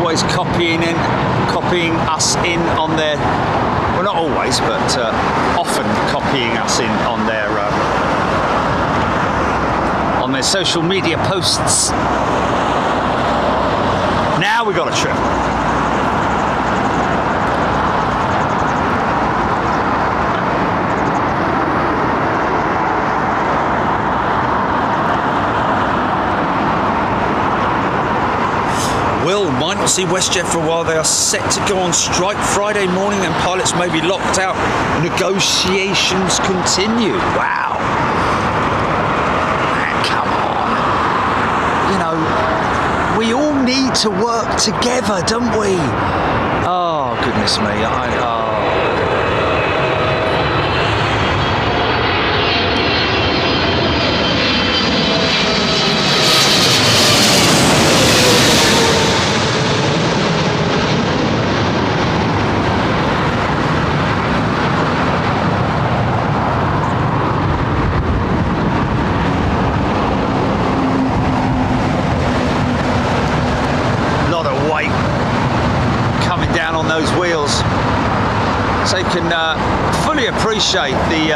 Always copying us in on their, well, not always, but often copying us in on their social media posts. Now we got a trip. Might not see WestJet for a while. They are set to go on strike Friday morning and pilots may be locked out. Negotiations continue. Wow. Man, come on. You know, we all need to work together, don't we? Oh, goodness me. Those wheels, so you can fully appreciate the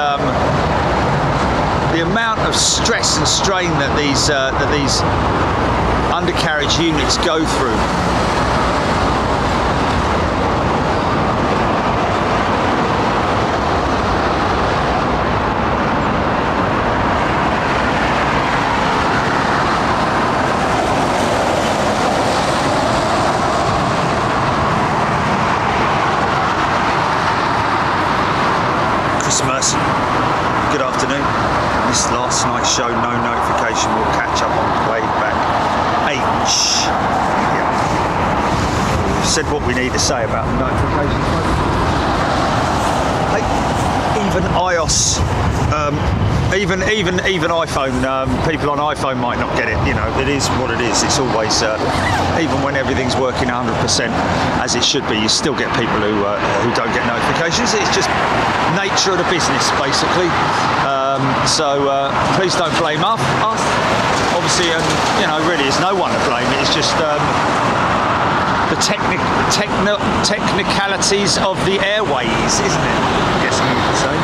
amount of stress and strain that these undercarriage units go through. Show no notification will catch up on playback. H. Yeah. We've said what we need to say about the notifications. Hey, even iOS, even iPhone, people on iPhone might not get it. You know, it is what it is. It's always, even when everything's working 100% as it should be, you still get people who don't get notifications. It's just nature of the business, basically. So please don't blame us. Obviously, you know, really, it's no one to blame. It's just the technicalities of the airways, isn't it? I guess you could say.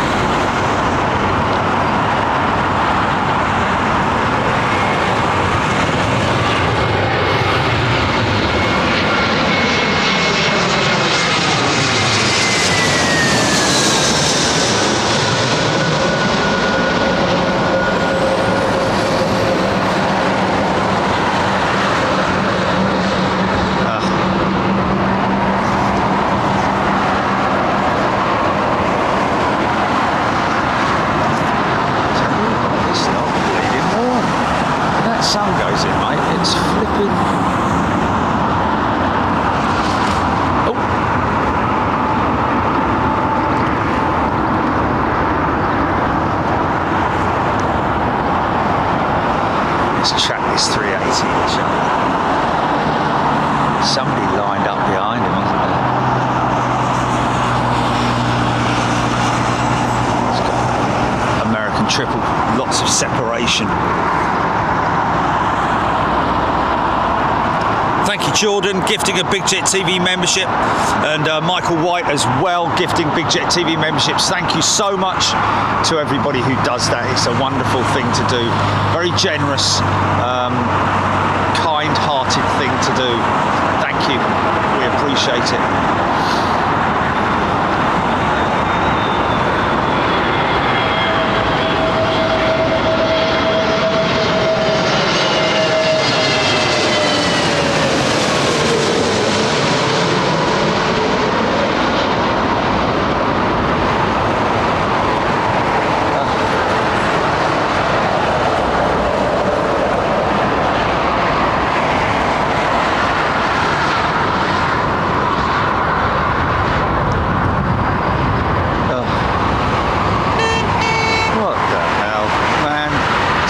Somebody lined up behind him, isn't there? It's got American triple, lots of separation. Thank you, Jordan, gifting a Big Jet TV membership, and Michael White as well, gifting Big Jet TV memberships. Thank you so much to everybody who does that. It's a wonderful thing to do. Very generous, kind-hearted thing to do. Thank you. We appreciate it.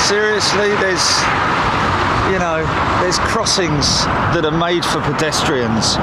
Seriously, there's crossings that are made for pedestrians.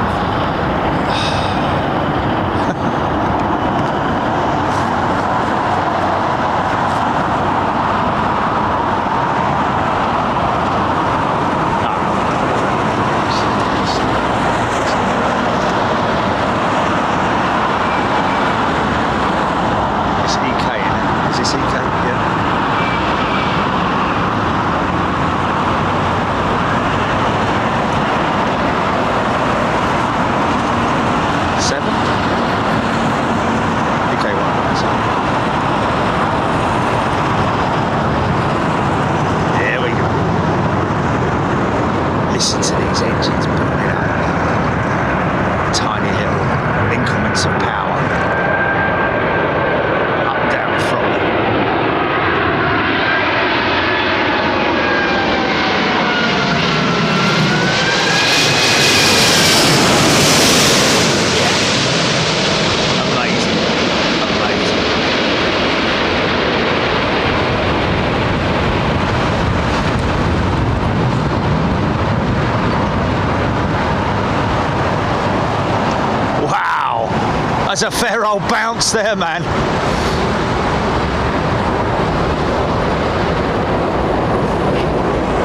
That's a fair old bounce there, man.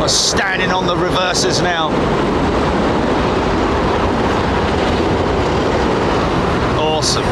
I'm standing on the reversers now. Awesome.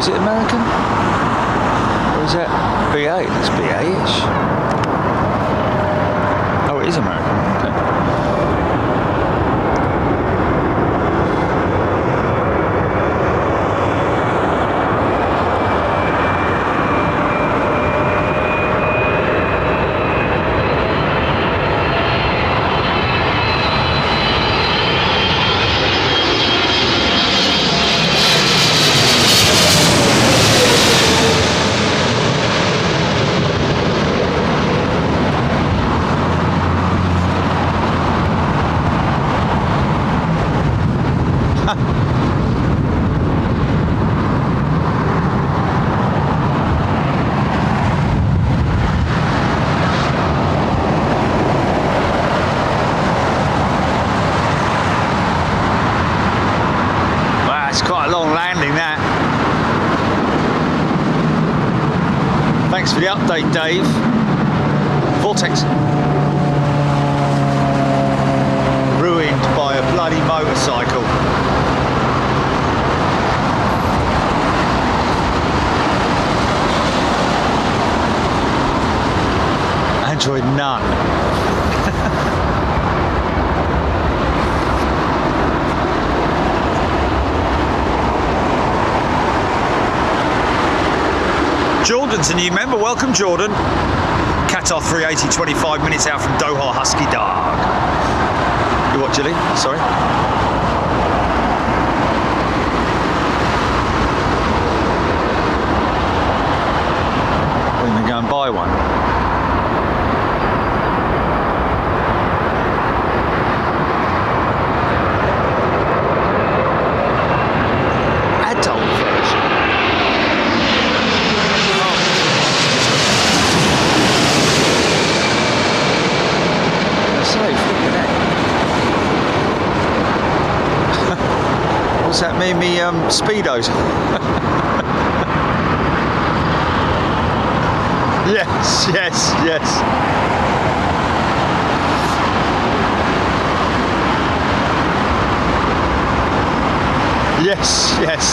is it American? Or is that BA? That's BA-ish. Oh, it is American. Okay. Thanks for the update, Dave. Vortex. Ruined by a bloody motorcycle. Android none. Jordan's a new member. Welcome, Jordan. Qatar 380, 25 minutes out from Doha, Husky Dog. You what, Jilly? Sorry. We're going to go and buy one. Adult version. What's that mean? Me speedos. Yes, yes, yes. Yes, yes.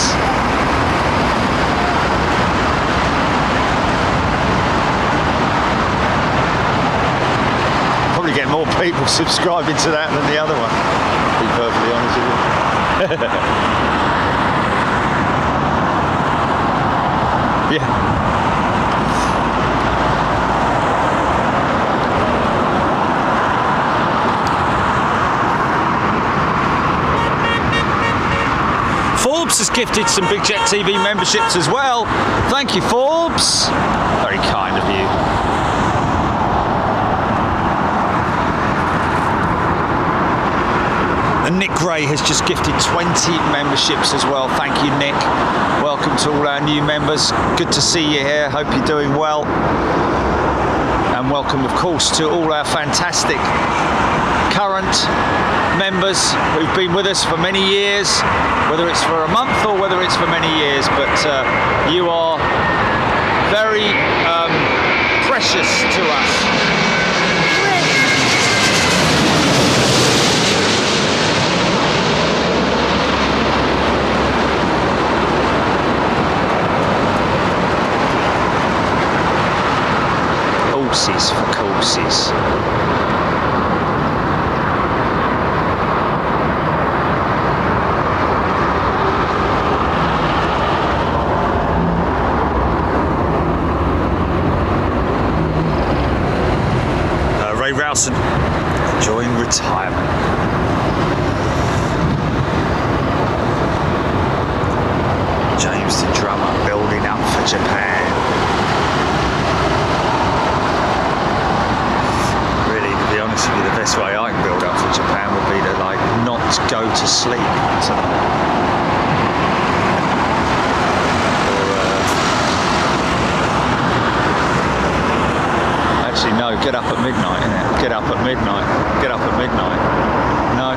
Probably get more people subscribing to that than the other one, to be perfectly honest with you. Yeah. Forbes has gifted some Big Jet TV memberships as well. Thank you, Forbes. Very kind of you. And Nick Gray has just gifted 20 memberships as well. Thank you, Nick. Welcome to all our new members. Good to see you here. Hope you're doing well. And welcome, of course, to all our fantastic current members who've been with us for many years, whether it's for a month or whether it's for many years. But you are very precious to us. Courses for courses. Ray Rowson enjoying retirement. James the drummer building up for Japan. The best way I can build up for Japan would be to not go to sleep tonight. Actually no, get up at midnight, innit? Get up at midnight. Get up at midnight. No.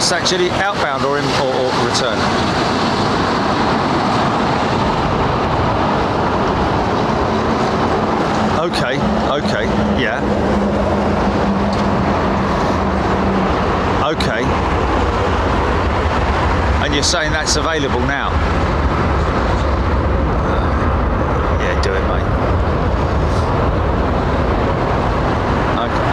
What's that, Julie? Outbound or return? Okay, yeah. Okay. And you're saying that's available now? Yeah, do it, mate. Okay.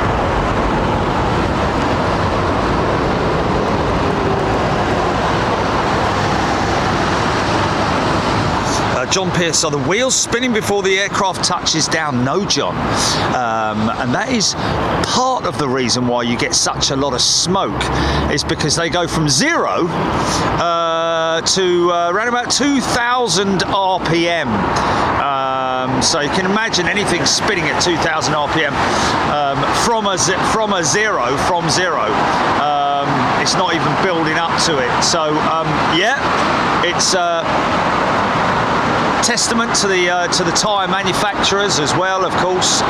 John Pierce, are the wheels spinning before the aircraft touches down? No, John. And that is part of the reason why you get such a lot of smoke, is because they go from 0 to around about 2,000 RPM. So you can imagine anything spinning at 2,000 RPM from zero. It's not even building up to it. So yeah, it's testament to the tyre manufacturers as well, of course.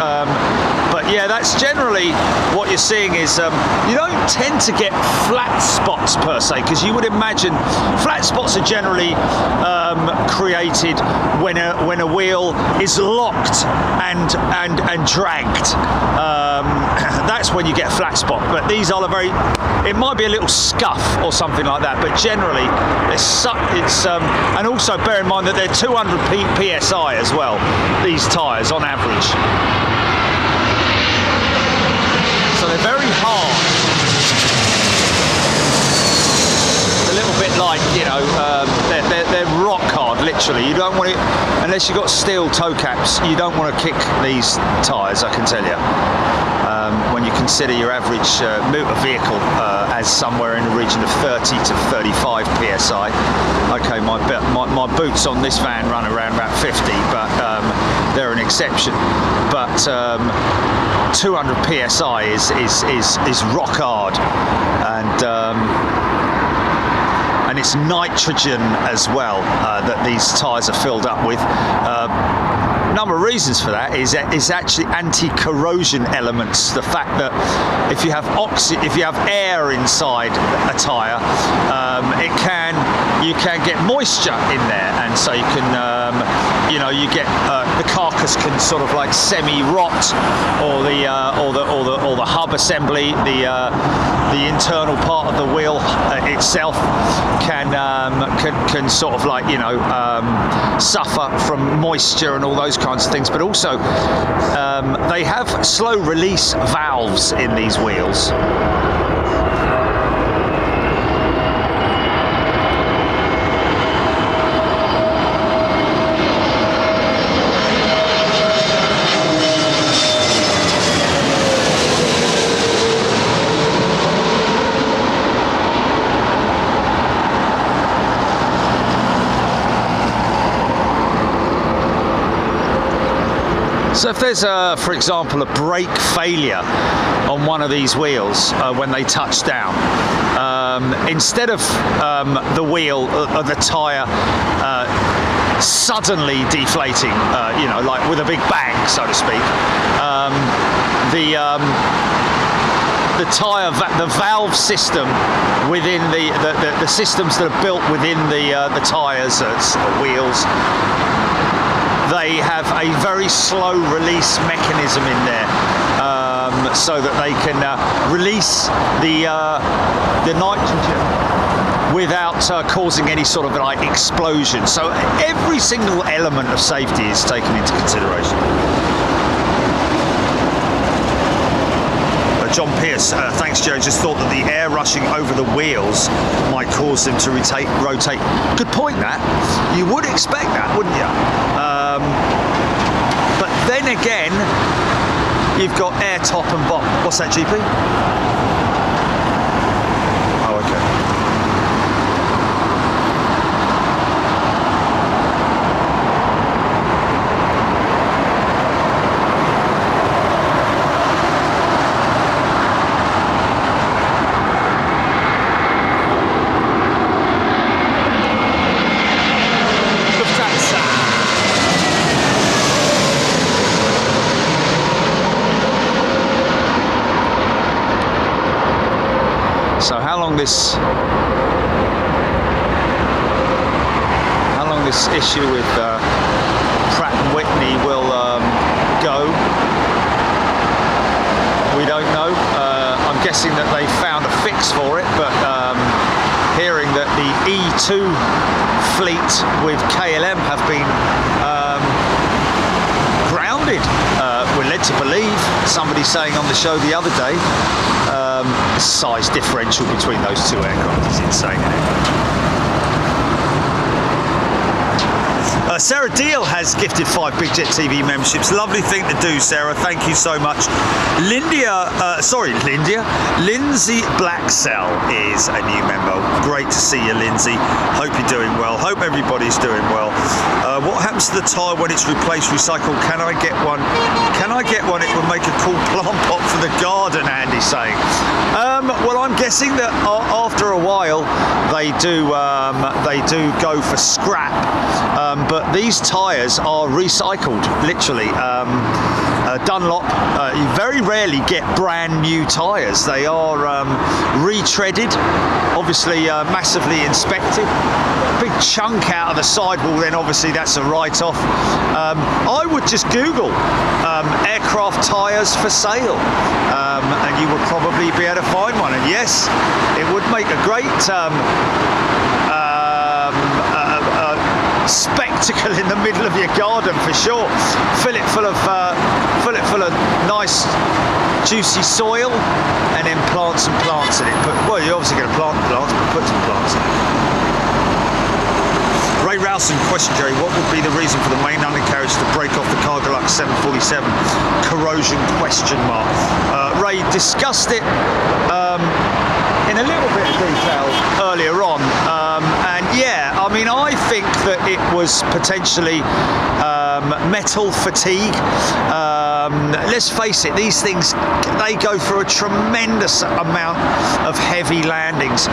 But yeah, that's generally what you're seeing is you don't tend to get flat spots per se, because you would imagine flat spots are generally created when a wheel is locked and dragged. That's when you get a flat spot. But these are it might be a little scuff or something like that, but generally it's and also bear in mind that they're 200 psi as well, these tyres on average, so they're very hard. It's a little bit like, you know, they're rock hard, literally. You don't want it, unless you've got steel toe caps, you don't want to kick these tyres, I can tell you. When you consider your average motor vehicle as somewhere in the region of 30 to 35 psi. Okay, my boots on this van run around about 50, but they're an exception. But 200 psi is rock hard, and it's nitrogen as well that these tyres are filled up with. Number of reasons for that is actually anti-corrosion elements. The fact that if you have air inside a tyre, you can get moisture in there, and so you can you get the carcass can sort of like semi-rot, or the hub assembly, the internal part of the wheel itself can sort of like suffer from moisture and all those kinds of things. But also they have slow release valves in these wheels. So if there's, for example, a brake failure on one of these wheels when they touch down, instead of the wheel or the tyre suddenly deflating, like with a big bang, so to speak, the valve system within the systems that are built within the tyres, wheels, they have a very slow release mechanism in there, so that they can release the nitrogen without causing any sort of like explosion. So every single element of safety is taken into consideration. John Pierce, thanks Joe, just thought that the air rushing over the wheels might cause them to rotate. Good point, that. You would expect that, wouldn't you? But then again, you've got air top and bottom. What's that, GP? Oh, okay. So how long this this issue with Pratt & Whitney will go. We don't know. I'm guessing that they found a fix for it, but hearing that the E2 fleet with KLM have been grounded, we're led to believe, somebody saying on the show the other day, the size differential between those two aircraft is insane, isn't it? Sarah Deal has gifted 5 Big Jet TV memberships. Lovely thing to do, Sarah. Thank you so much. Lindsay Blacksell is a new member. Great to see you, Lindsay. Hope you're doing well. Hope everybody's doing well. What happens to the tyre when it's replaced, recycled? Can I get one? Can I get one? It would make a cool plant pot for the garden, Andy's saying. Well, I'm guessing that after a while they do go for scrap. But these tyres are recycled, literally. Dunlop, you very rarely get brand new tyres. They are retreaded, obviously massively inspected. A big chunk out of the sidewall, then obviously that's a write-off. I would just Google aircraft tyres for sale, and you would probably be able to find one. And yes, it would make a great spectacle in the middle of your garden for sure. Fill it full of nice juicy soil, and then plant some plants in it. Well, you're obviously going to plant plants, but put some plants in it. Ray Rowson, question, Jerry, what would be the reason for the main undercarriage to break off the Cargolux 747? Corrosion, question mark. Ray discussed it in a little bit of detail earlier on, and yeah, I mean, I think that it was potentially metal fatigue. Let's face it, these things, they go through a tremendous amount of heavy landings.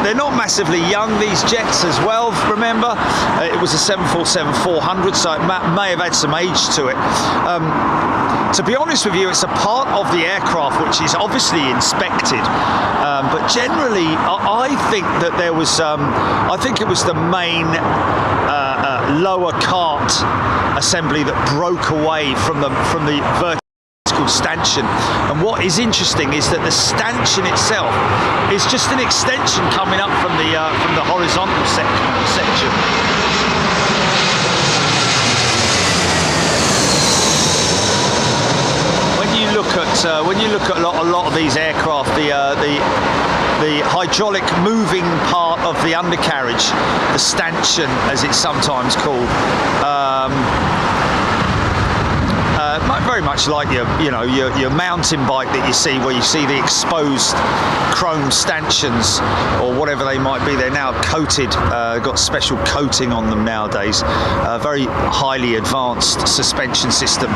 They're not massively young, these jets as well, remember. It was a 747-400, so it may have had some age to it. To be honest with you, it's a part of the aircraft which is obviously inspected, but generally I think that there was, I think it was the main lower cart assembly that broke away from the vertical stanchion. And what is interesting is that the stanchion itself is just an extension coming up from the horizontal section. When you look at a lot of these aircraft, the hydraulic moving part of the undercarriage, the stanchion as it's sometimes called, very much like your mountain bike that you see, where you see the exposed chrome stanchions or whatever they might be. They're now coated, got special coating on them nowadays. Very highly advanced suspension system,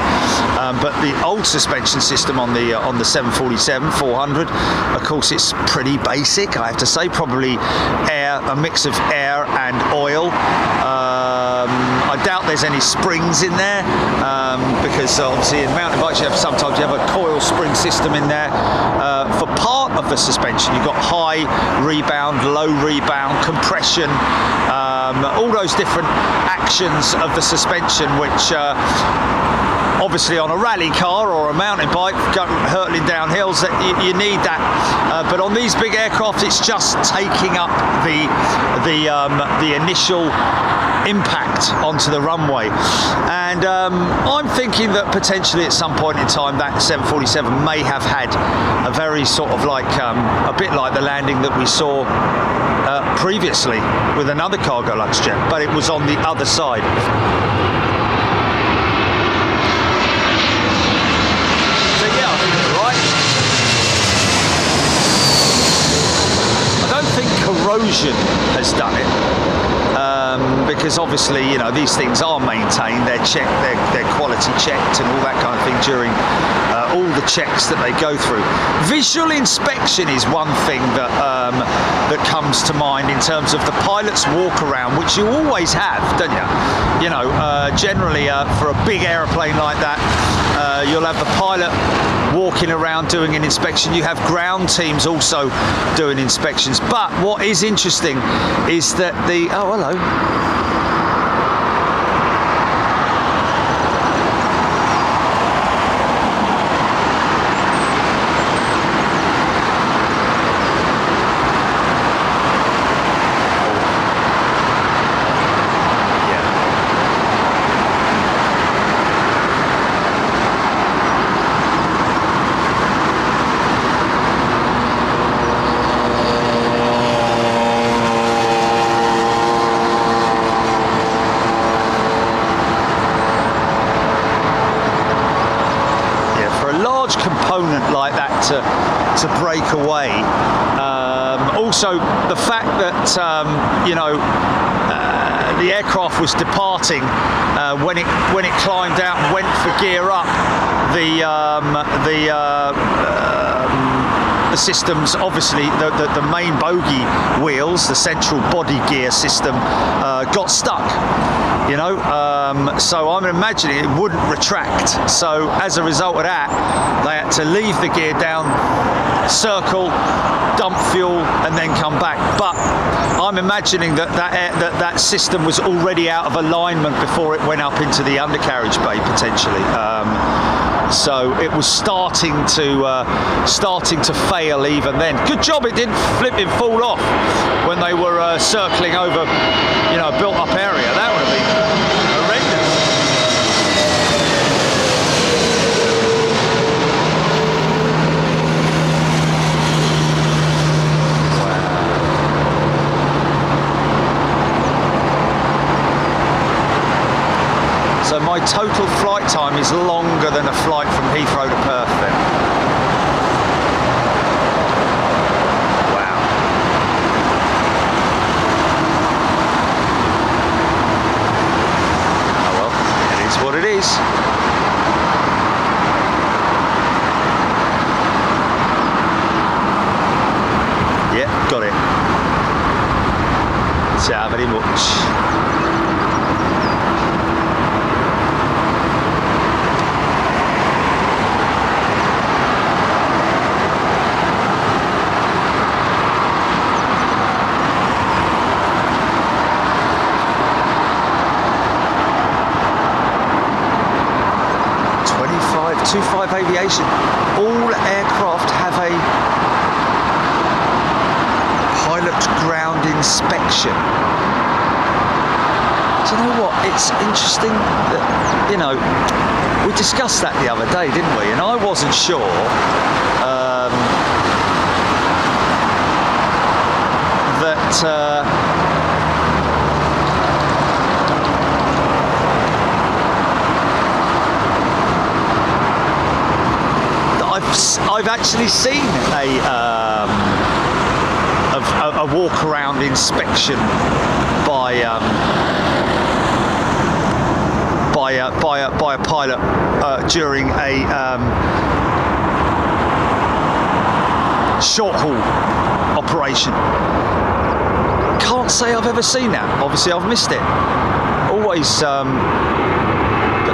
but the old suspension system on the 747-400, of course, it's pretty basic, I have to say. Probably a mix of air and oil. I doubt there's any springs in there, because obviously in mountain bikes sometimes you have a coil spring system in there. For part of the suspension, you've got high rebound, low rebound, compression, all those different actions of the suspension, which obviously on a rally car or a mountain bike hurtling down hills, that you need that, but on these big aircraft it's just taking up the initial impact onto the runway. And I'm thinking that potentially at some point in time that 747 may have had a very sort of like a bit like the landing that we saw previously with another Cargolux jet, but it was on the other side. So yeah, I think you're right. I don't think corrosion has done it. Because obviously, these things are maintained, they're checked, they're quality checked and all that kind of thing during all the checks that they go through. Visual inspection is one thing that comes to mind in terms of the pilot's walk around, which you always have, don't you? Generally for a big aeroplane like that, you'll have the pilot walking around doing an inspection. You have ground teams also doing inspections. But what is interesting is that oh, hello. Like that to break away. Also, the fact that the aircraft was departing when it climbed out and went for gear up, the systems, obviously the main bogie wheels, the central body gear system, got stuck. So I'm imagining it wouldn't retract. So as a result of that, they had to leave the gear down, circle, dump fuel, and then come back. But I'm imagining that system was already out of alignment before it went up into the undercarriage bay potentially. So it was starting to fail even then. Good job it didn't fall off when they were circling over, a built-up area. That would have been horrendous. So my total flight time is longer than a flight from Heathrow to Perth then. Wow. Oh well, it is what it is. Yeah, got it. Ciao very much. Aviation. All aircraft have a pilot ground inspection. Do you know what? It's interesting that, we discussed that the other day, didn't we? And I wasn't sure that I've actually seen a walk-around inspection by a pilot during a short-haul operation. Can't say I've ever seen that. Obviously, I've missed it. Always, but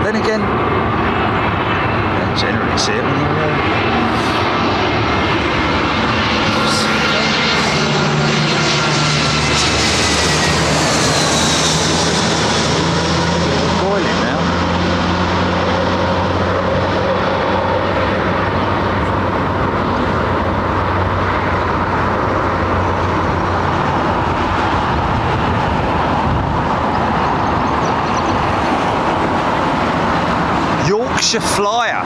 then again, I generally see it when you're Yorkshire Flyer.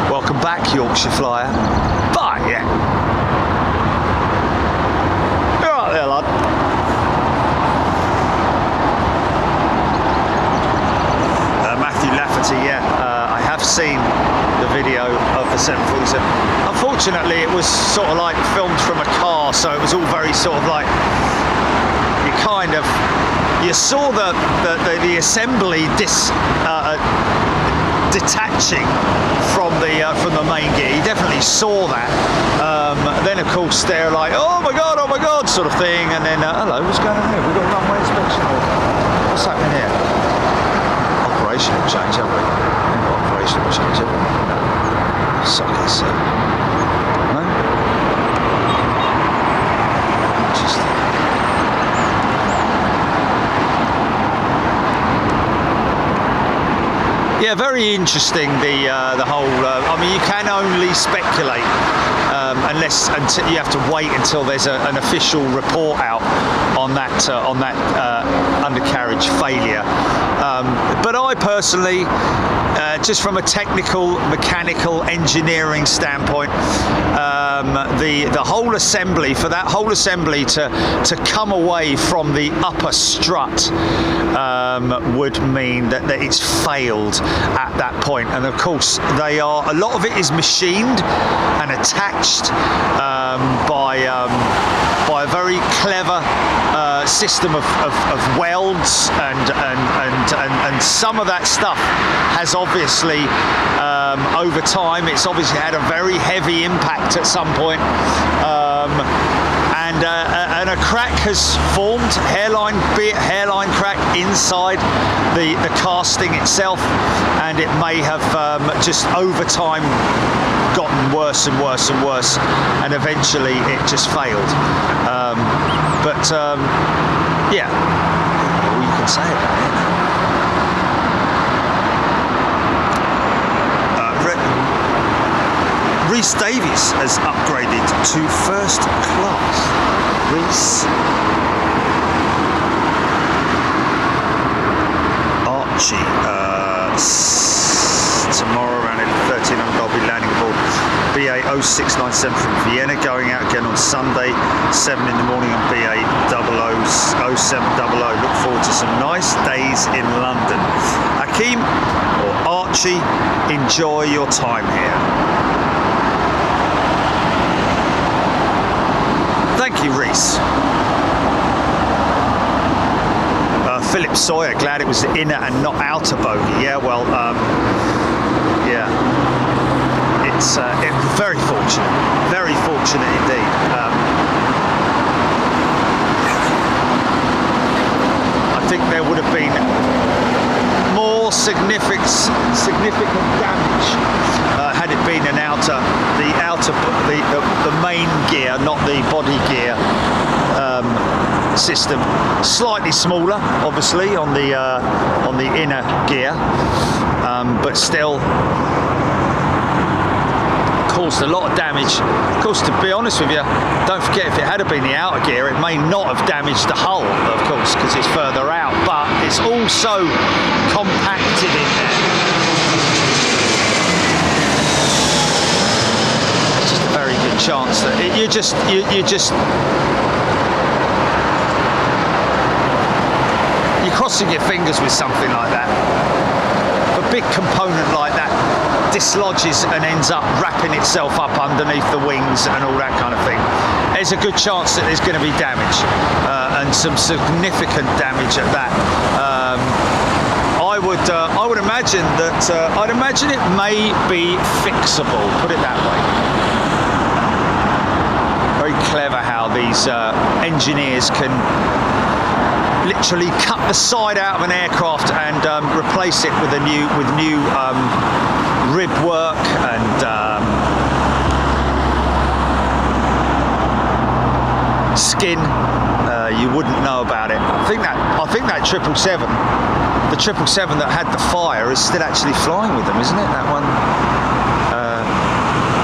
Welcome back, Yorkshire Flyer. Bye, yeah. You're right there, lad. Matthew Lafferty, yeah. I have seen the video of the 747. Unfortunately, it was sort of like filmed from a car, so it was all very sort of like, you saw the assembly detaching from the main gear. You definitely saw that. Then of course they're like, oh my god, sort of thing. And then hello, what's going on here? We've got a runway inspection. What's happening here? Operational change, haven't we? Operational change, haven't we? sockets. No? Interesting. Yeah, very interesting. The whole. I mean, you can only speculate until you have to wait until there's an official report out on that undercarriage failure. But I personally, just from a technical, mechanical, engineering standpoint, the whole assembly, for that whole assembly to come away from the upper strut would mean that it's failed at that point. And of course, a lot of it is machined and attached by a very clever system of welds, and some of that stuff has obviously over time, it's obviously had a very heavy impact at some point, and a crack has formed, hairline crack inside the casting itself, and it may have just over time gotten worse and worse and worse, and eventually it just failed. Yeah, all you can say about it. Rhys Davies has upgraded to first class. Rhys. Archie. Tomorrow around 1300 I'll be landing aboard BA 0697 from Vienna, going out again on Sunday 7 in the morning on BA 0700. Look forward to some nice days in London. Hakeem or Archie, enjoy your time here. Thank you, Rhys. Philip Sawyer, glad it was the inner and not outer bogey. Yeah, well, yeah, it's very fortunate indeed. I think there would have been more significant damage had it been an the main gear, not the body gear system. Slightly smaller, obviously, on the inner gear, but still caused a lot of damage. Of course, to be honest with you, don't forget, if it had been the outer gear, it may not have damaged the hull, of course, because it's further out, but it's also compacted in there. It's just a very good chance that you're crossing your fingers with something like that. A big component like that dislodges and ends up wrapping itself up underneath the wings and all that kind of thing. There's a good chance that there's going to be damage, and some significant damage at that. I would imagine that I'd imagine it may be fixable. Put it that way. Very clever how these engineers can literally cut the side out of an aircraft and replace it with new rib work and skin. You wouldn't know about it. I think that 777, the 777 that had the fire, is still actually flying with them, isn't it? That one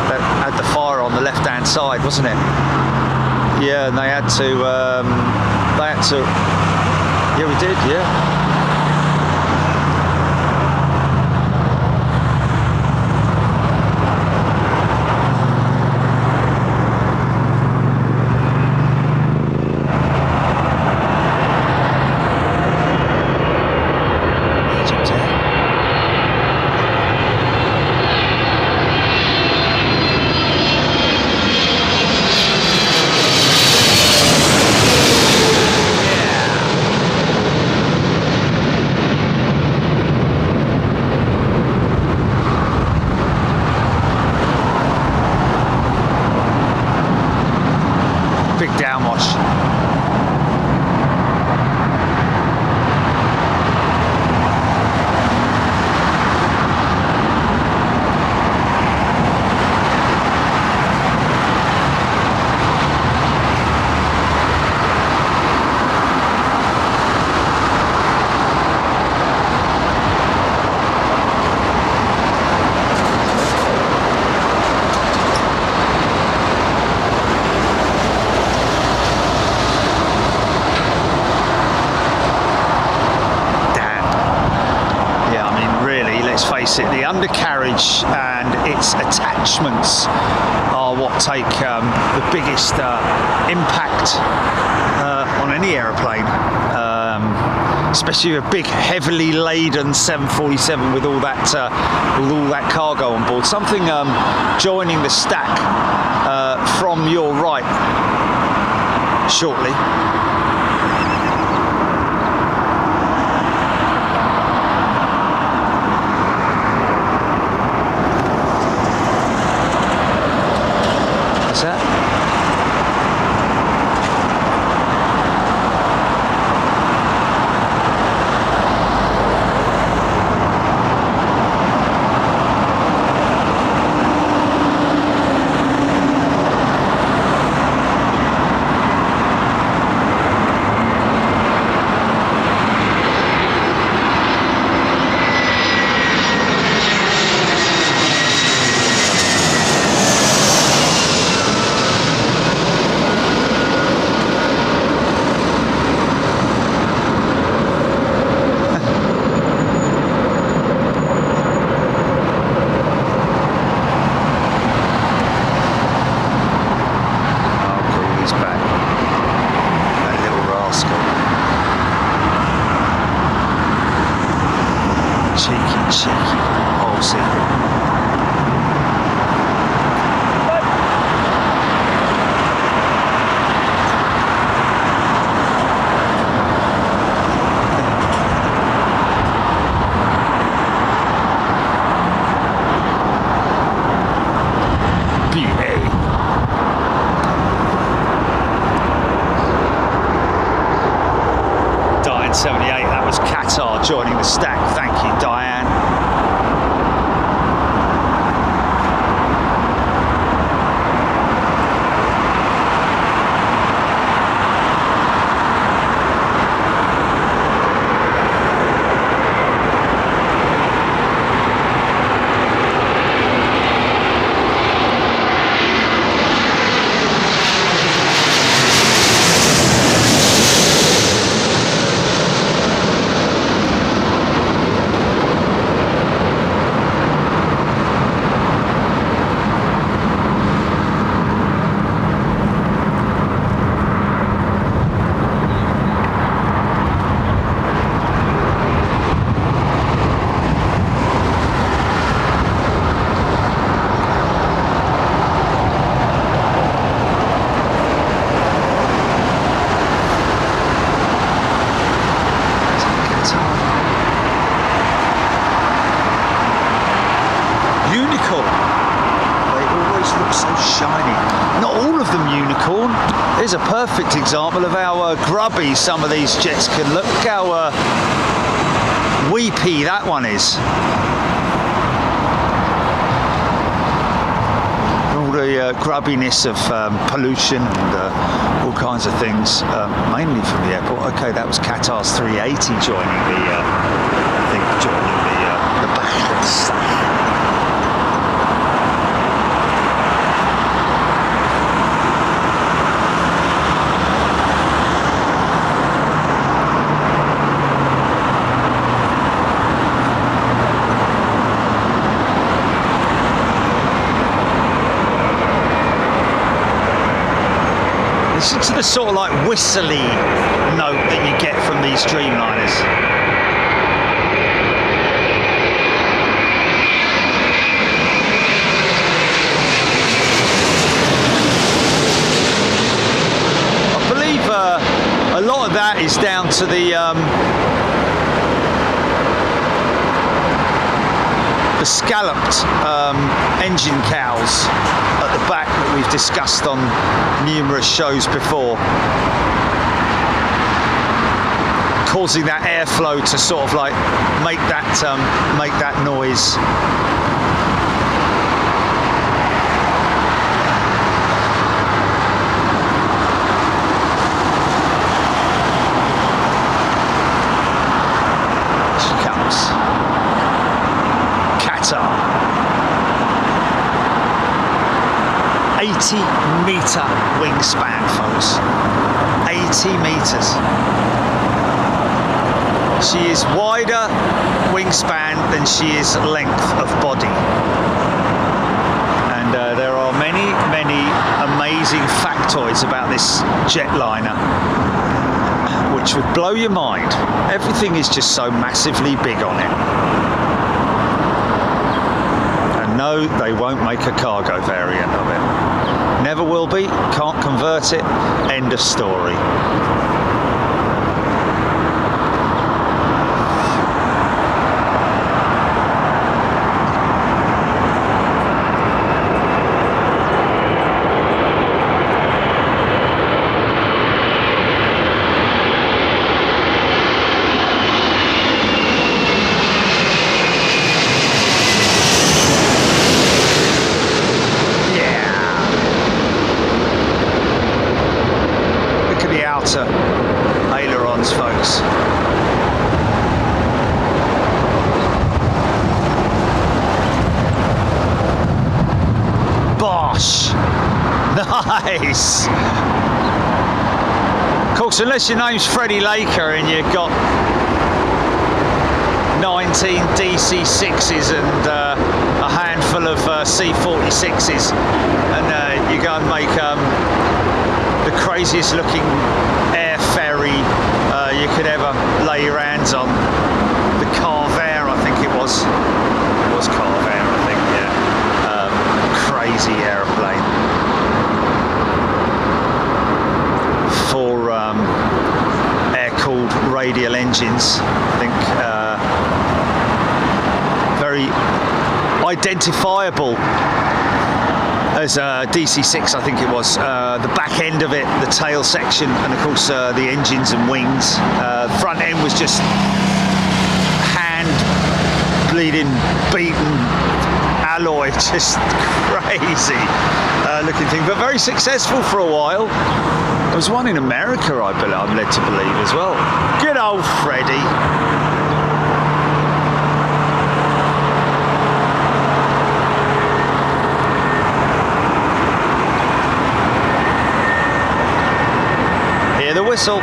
that had the fire on the left-hand side, wasn't it? Yeah, and they had to. Yeah, we did, yeah. makes it. The undercarriage and its attachments are what take the biggest impact on any aeroplane, especially a big, heavily laden 747 with all that cargo on board. Something joining the stack from your right shortly. What's that? Diane 78, that was Qatar joining the stack. Thank you, Diane. Here's a perfect example of how grubby some of these jets can look. Look how weepy that one is. All the grubbiness of pollution and all kinds of things, mainly from the airport. Okay, that was Qatar's 380 joining the, I think, joining the back of the stack. Listen to the sort of like whistly note that you get from these Dreamliners. I believe a lot of that is down to the scalloped engine cowls at the back that we've discussed on numerous shows before, causing that airflow to sort of like make that noise. She comes. Qatar. 80-meter wingspan, folks. 80 meters. She is wider wingspan than she is length of body. And there are many, many amazing factoids about this jetliner, which would blow your mind. Everything is just so massively big on it. And no, they won't make a cargo variant of it. Never will be, can't convert it, end of story. Ailerons, folks. Bosh! Nice! Of course, unless your name's Freddie Laker and you've got 19 DC6s and a handful of C46s, and you go and make the craziest looking air ferry you could ever lay your hands on. The Carvair, I think it was. It was Carvair, I think, yeah. Crazy aeroplane. For air-cooled radial engines, I think. Very identifiable as DC6, I think it was. The back end of it, the tail section, and of course the engines and wings. Front end was just hand bleeding, beaten alloy, just crazy looking thing, but very successful for a while. There was one in America, I'm led to believe, as well. Good old Freddie. The whistle.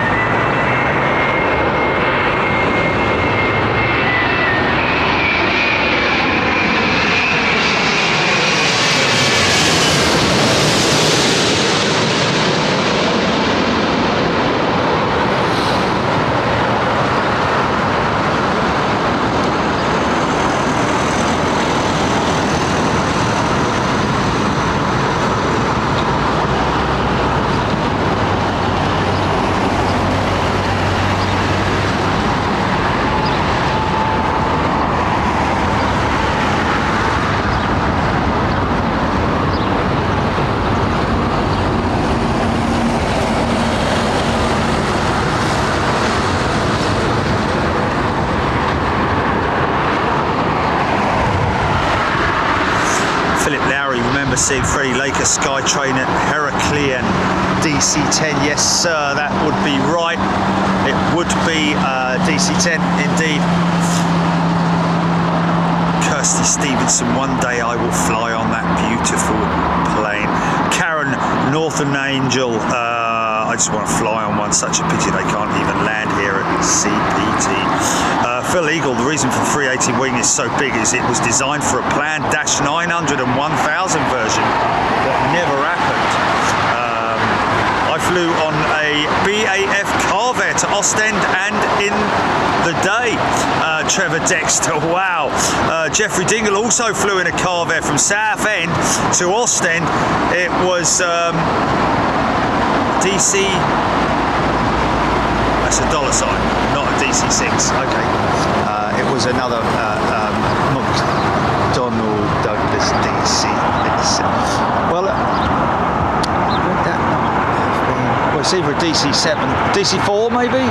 Seeing Freddie Laker Skytrain at Heraklion DC-10. Yes, sir, that would be right. It would be DC-10 indeed. Kirsty Stevenson, one day I will fly on that beautiful plane. Karen Northern Angel, I just want to fly on one. Such a pity they can't even land here at CPT. Phil Eagle, the reason for the 380 wing is so big is it was designed for a planned Dash 900 and 1000 version that never happened. I flew on a BAF Carvair to Ostend and in the day. Trevor Dexter, wow. Jeffrey Dingle also flew in a Carvair from Southend to Ostend. It was DC, that's a dollar sign, not a DC6, okay. It was another McDonnell Douglas DC. Well, would that have been, well, it's either a DC7, DC4 maybe?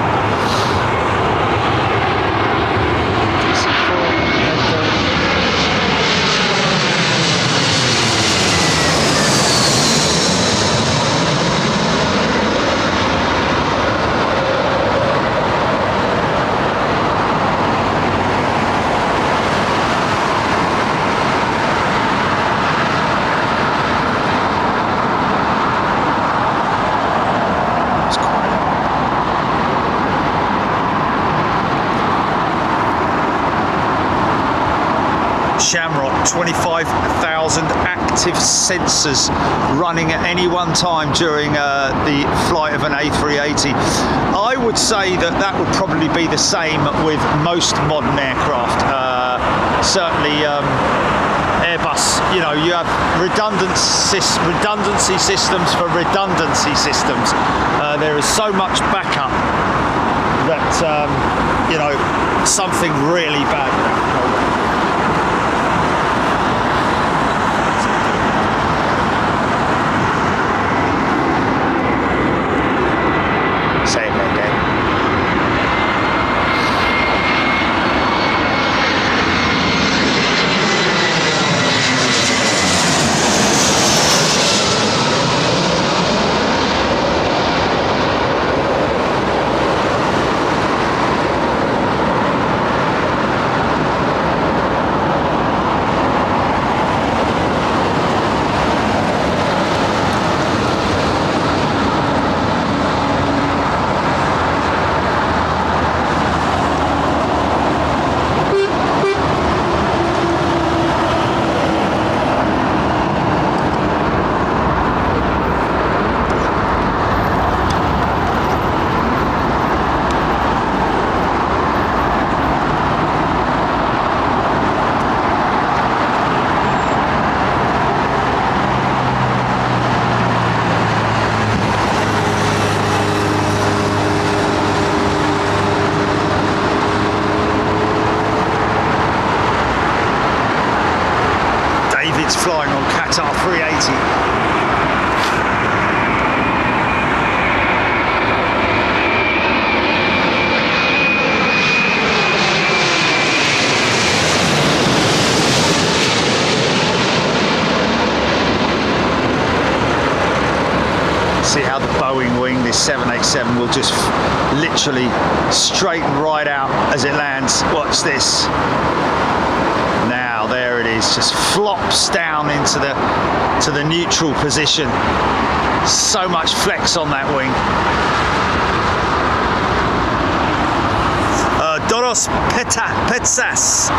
25,000 active sensors running at any one time during the flight of an A380. I would say that would probably be the same with most modern aircraft. Certainly Airbus, you know, you have redundancy systems for redundancy systems. There is so much backup that, you know, something really bad would happen. Say it again. Flying on Qatar 380. See how the Boeing wing, this 787, will just literally straighten right out as it lands. Watch this. Now there it is, just flops down into the neutral position. So much flex on that wing. Doros Petsas.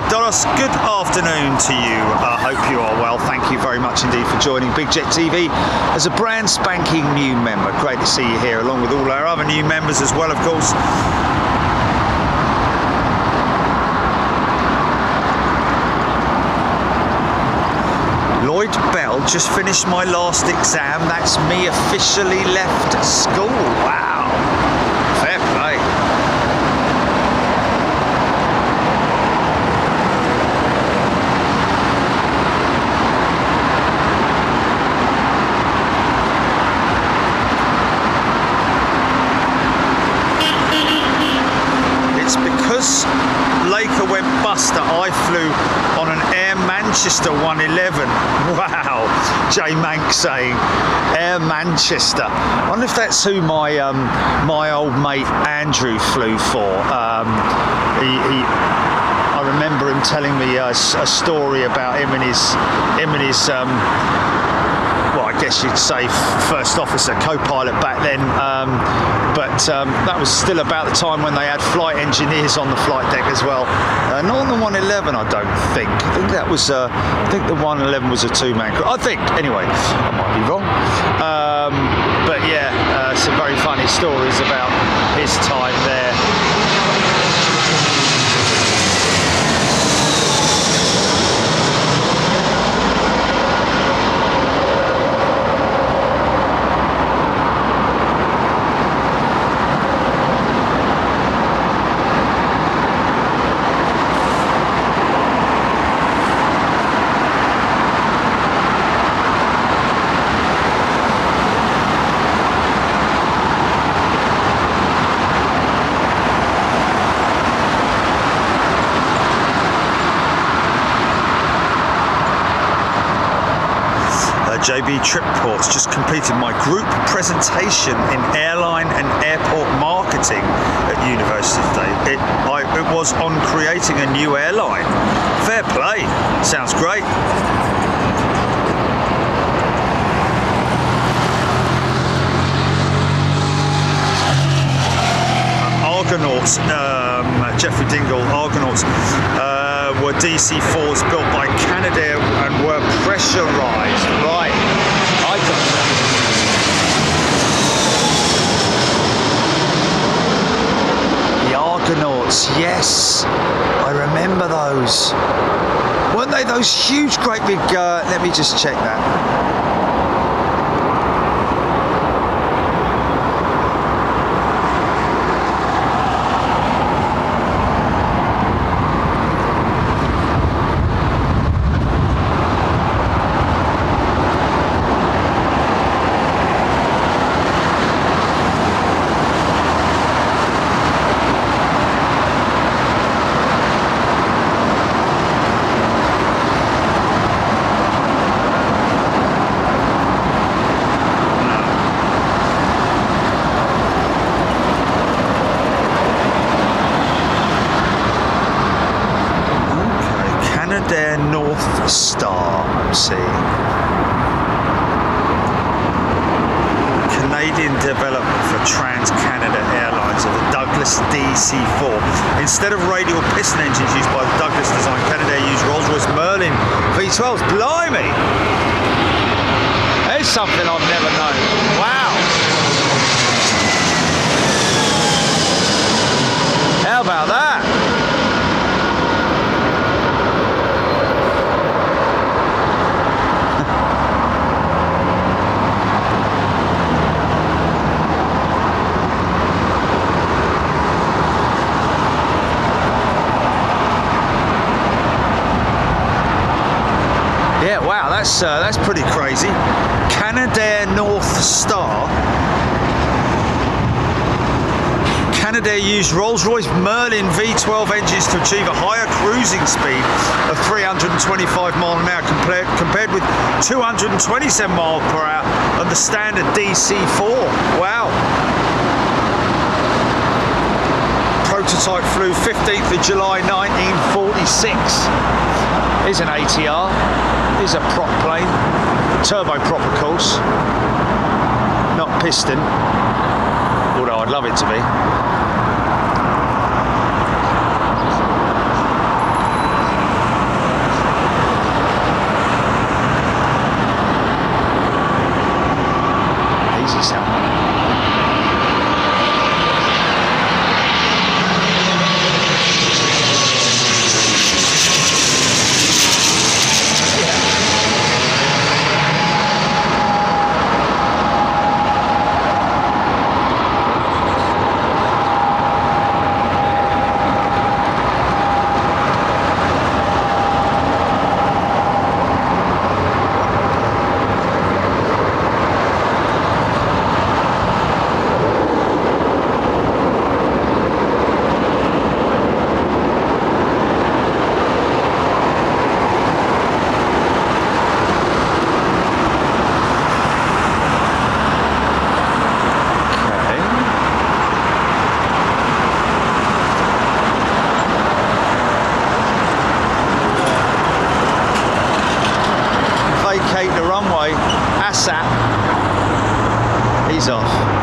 Doros, good afternoon to you. I hope you are well. Thank you very much indeed for joining Big Jet TV as a brand spanking new member. Great to see you here, along with all our other new members as well, of course. Lloyd Bell, just finished my last exam. That's me officially left school. Wow. Fair play. It's because Laker went bust that I flew on an Air Manchester 111. Wow, J Mank saying Air Manchester. I wonder if that's who my my old mate Andrew flew for. I remember him telling me a story about him and his well, I guess you'd say first officer, co-pilot back then, but that was still about the time when they had flight engineers on the flight deck as well. Not on the 111, I don't think. I think that was, I think the 111 was a two-man crew. I think, anyway, I might be wrong. But yeah, some very funny stories about his time there. JB Tripports, just completed my group presentation in airline and airport marketing at university today. It was on creating a new airline. Fair play, sounds great. Argonauts, Jeffrey Dingle, Argonauts. were DC-4s built by Canadair and were pressurised. Right. I got that. The Argonauts, yes. I remember those. Weren't they those huge, great big... let me just check that. Star, I'm seeing. Canadian development for Trans-Canada Airlines of the Douglas DC-4. Instead of radial piston engines used by the Douglas design, Canadair used Rolls-Royce Merlin V12s. Blimey! There's something I've never known. Wow! How about that? Yeah, wow, that's pretty crazy. Canadair North Star. Canadair used Rolls-Royce Merlin V12 engines to achieve a higher cruising speed of 325 miles an hour compared with 227 miles per hour on the standard DC-4. Wow. Prototype flew 15th of July 1946. Here's an ATR. Here's a prop plane. Turboprop, of course. Not piston. Although I'd love it to be. Easy sound. He's off.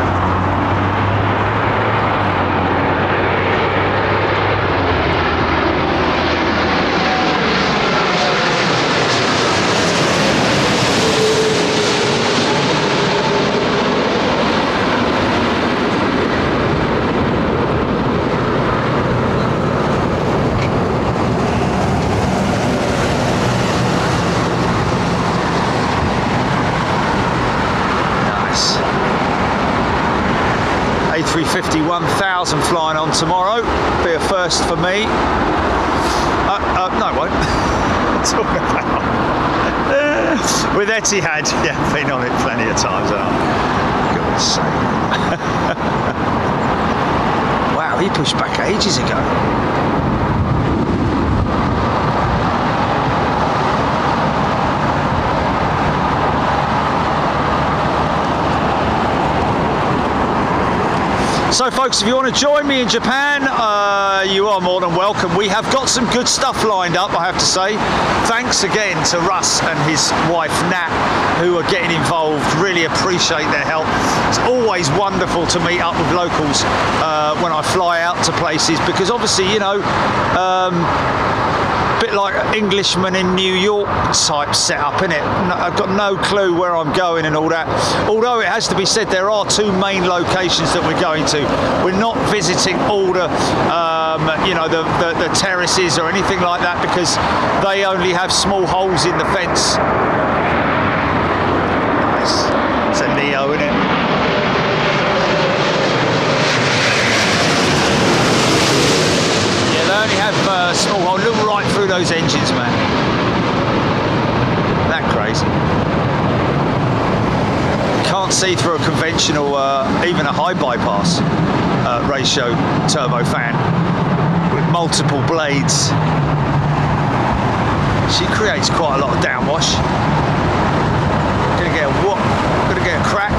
A350 1000 flying on tomorrow. Be a first for me. No, it won't. What's all about? With Etihad, yeah, been on it plenty of times. God's sake. Wow, he pushed back ages ago. So folks, if you want to join me in Japan, you are more than welcome. We have got some good stuff lined up, I have to say. Thanks again to Russ and his wife Nat, who are getting involved. Really appreciate their help. It's always wonderful to meet up with locals when I fly out to places, because obviously, you know, bit like Englishman in New York type setup, isn't it? I've got no clue where I'm going and all that. Although it has to be said, there are 2 main locations that we're going to. We're not visiting all the, you know, the terraces or anything like that, because they only have small holes in the fence. Nice. It's a Neo, isn't it? They only have small hole. Look right through those engines, man. That crazy. Can't see through a conventional, even a high bypass ratio turbo fan with multiple blades. She creates quite a lot of downwash. Gonna get a what? Gonna get a crack.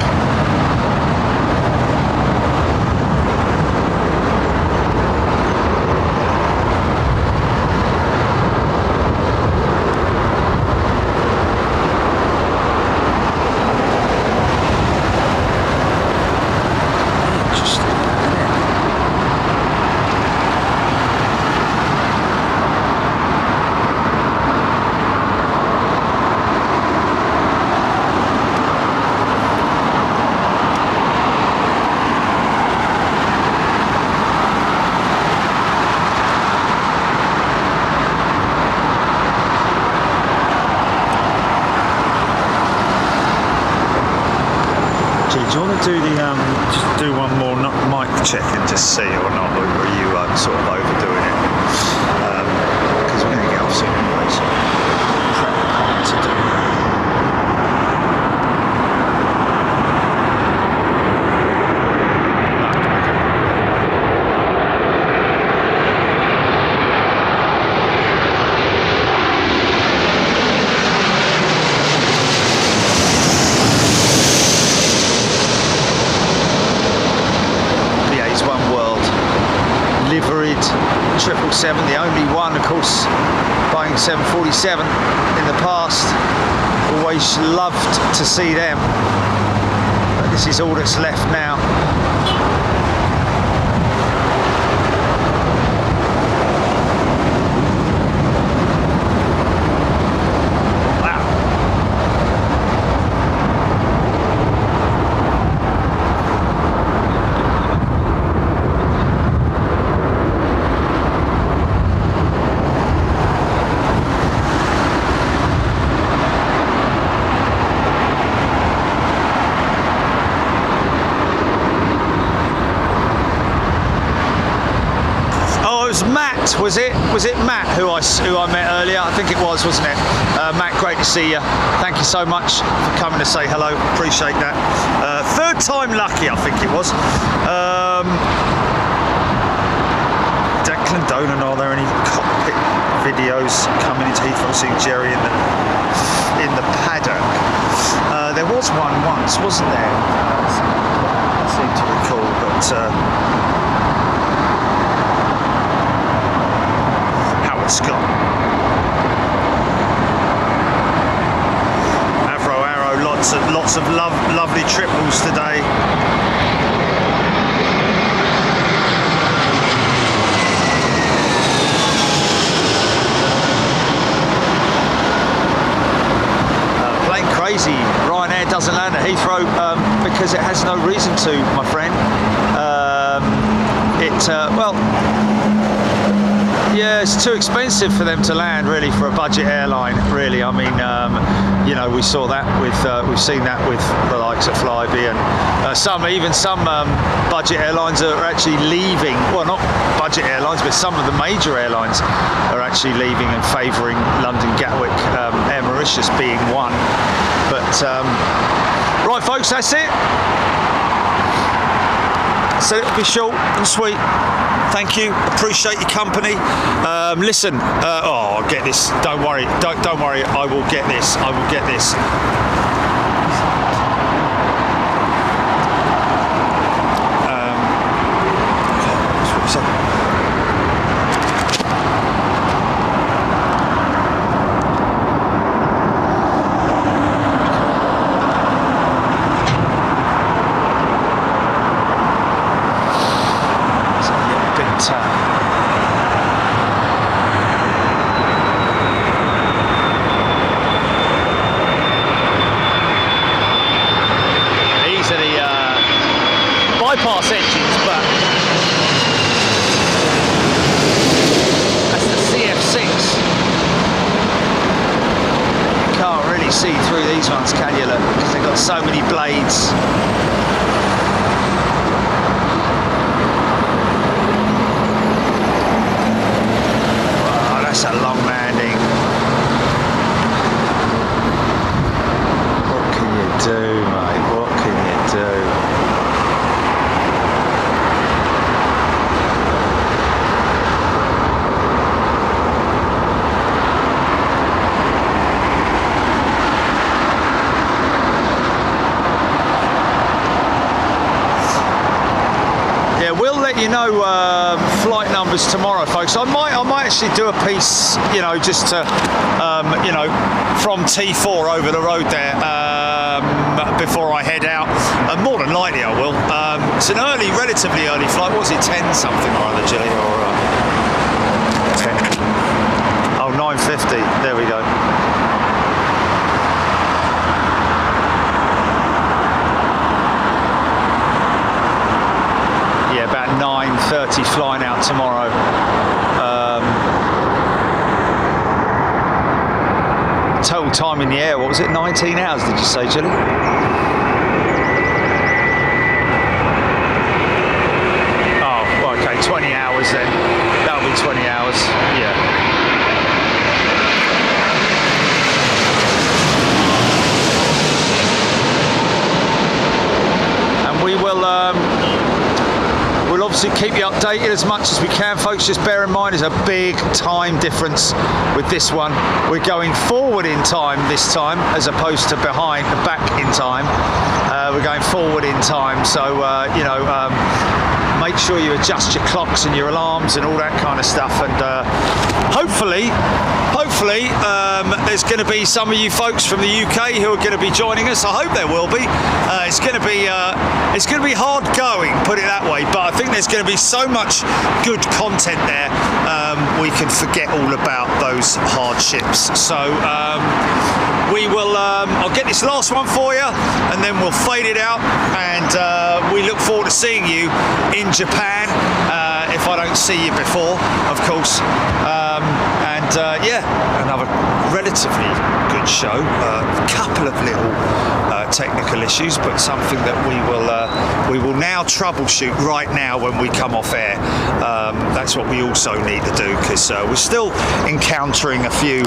Do you want to do the just do one more mic check and just see or not, or are you sort of overdoing it? Because we're going to get off soon anyway, so prep to do. Liveried 777, the only one, of course, Boeing 747 in the past. Always loved to see them, but this is all that's left now. Was it Matt who I met earlier? I think it was, wasn't it? Matt, great to see you. Thank you so much for coming to say hello. Appreciate that. 3rd time lucky, I think it was. Declan Dolan, are there any cockpit videos coming into Heathrow seeing Jerry in the paddock? There was one once, wasn't there? I seem to recall, but. Scott. Avro Arrow, lots of lovely triples today. Plane crazy. Ryanair doesn't land at Heathrow because it has no reason to, my friend. Yeah, it's too expensive for them to land, really, for a budget airline. Really, I mean, you know, we saw that with, we've seen that with the likes of Flybe and some budget airlines are actually leaving. Well, not budget airlines, but some of the major airlines are actually leaving and favouring London Gatwick, Air Mauritius being one. But right, folks, that's it. So it'll be short and sweet. Thank you. Appreciate your company. Listen. I'll get this. Don't worry. Don't worry. I will get this. I will get this. really see through these ones, can you? Look, because they've got so many blades. Wow, that's a long landing. What can you do, mate? What can you do? You know, flight numbers tomorrow, folks. I might actually do a piece, you know, just to, you know, from T4 over the road there before I head out. More than likely, I will. It's an relatively early flight. What was it, 10 something or other, Gilly, or 10? Oh, 9:50. There we go. About 9:30 flying out tomorrow. Total time in the air, what was it, 19 hours did you say, Gilly? Oh, okay, 20 hours then. That'll be 20 hours, yeah. And we will we'll obviously keep you updated as much as we can, folks. Just bear in mind there's a big time difference with this one. We're going forward in time this time as opposed to back in time. We're going forward in time, so you know, make sure you adjust your clocks and your alarms and all that kind of stuff, and hopefully there's going to be some of you folks from the UK who are going to be joining us. I hope there will be. It's going to be hard going, put it that way, but I think there's going to be so much good content there, we can forget all about those hardships. So we will I'll get this last one for you and then we'll fade it out, and we look forward to seeing you in Japan, if I don't see you before, of course. Yeah, another relatively good show. A couple of little technical issues, but something that we will now troubleshoot right now when we come off air. That's what we also need to do, because we're still encountering a few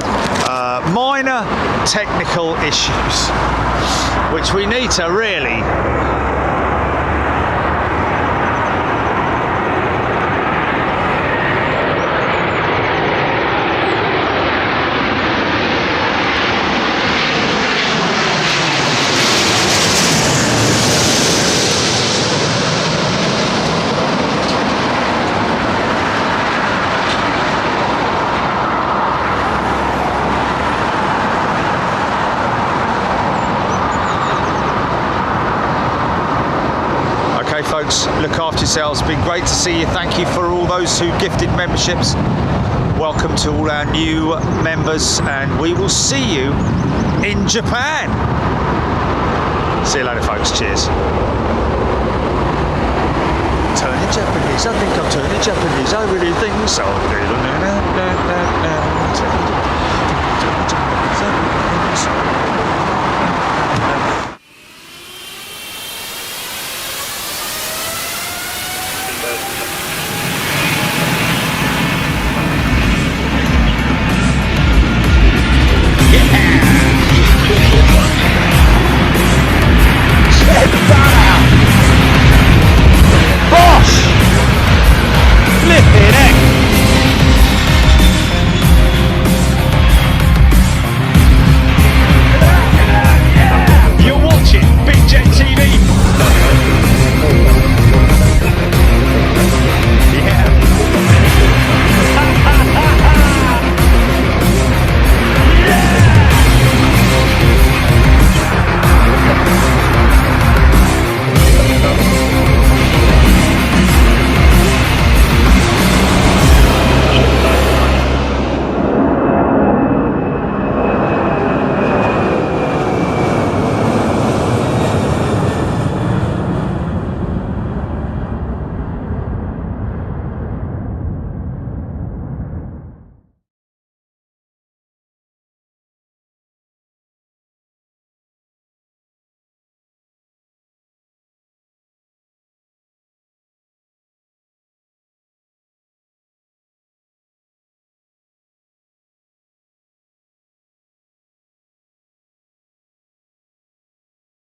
minor technical issues, which we need to really folks, look after yourselves. It's been great to see you. Thank you for all those who gifted memberships. Welcome to all our new members, and we will see you in Japan. See you later, folks. Cheers. Turning Japanese. I think I'm turning Japanese. I really think so.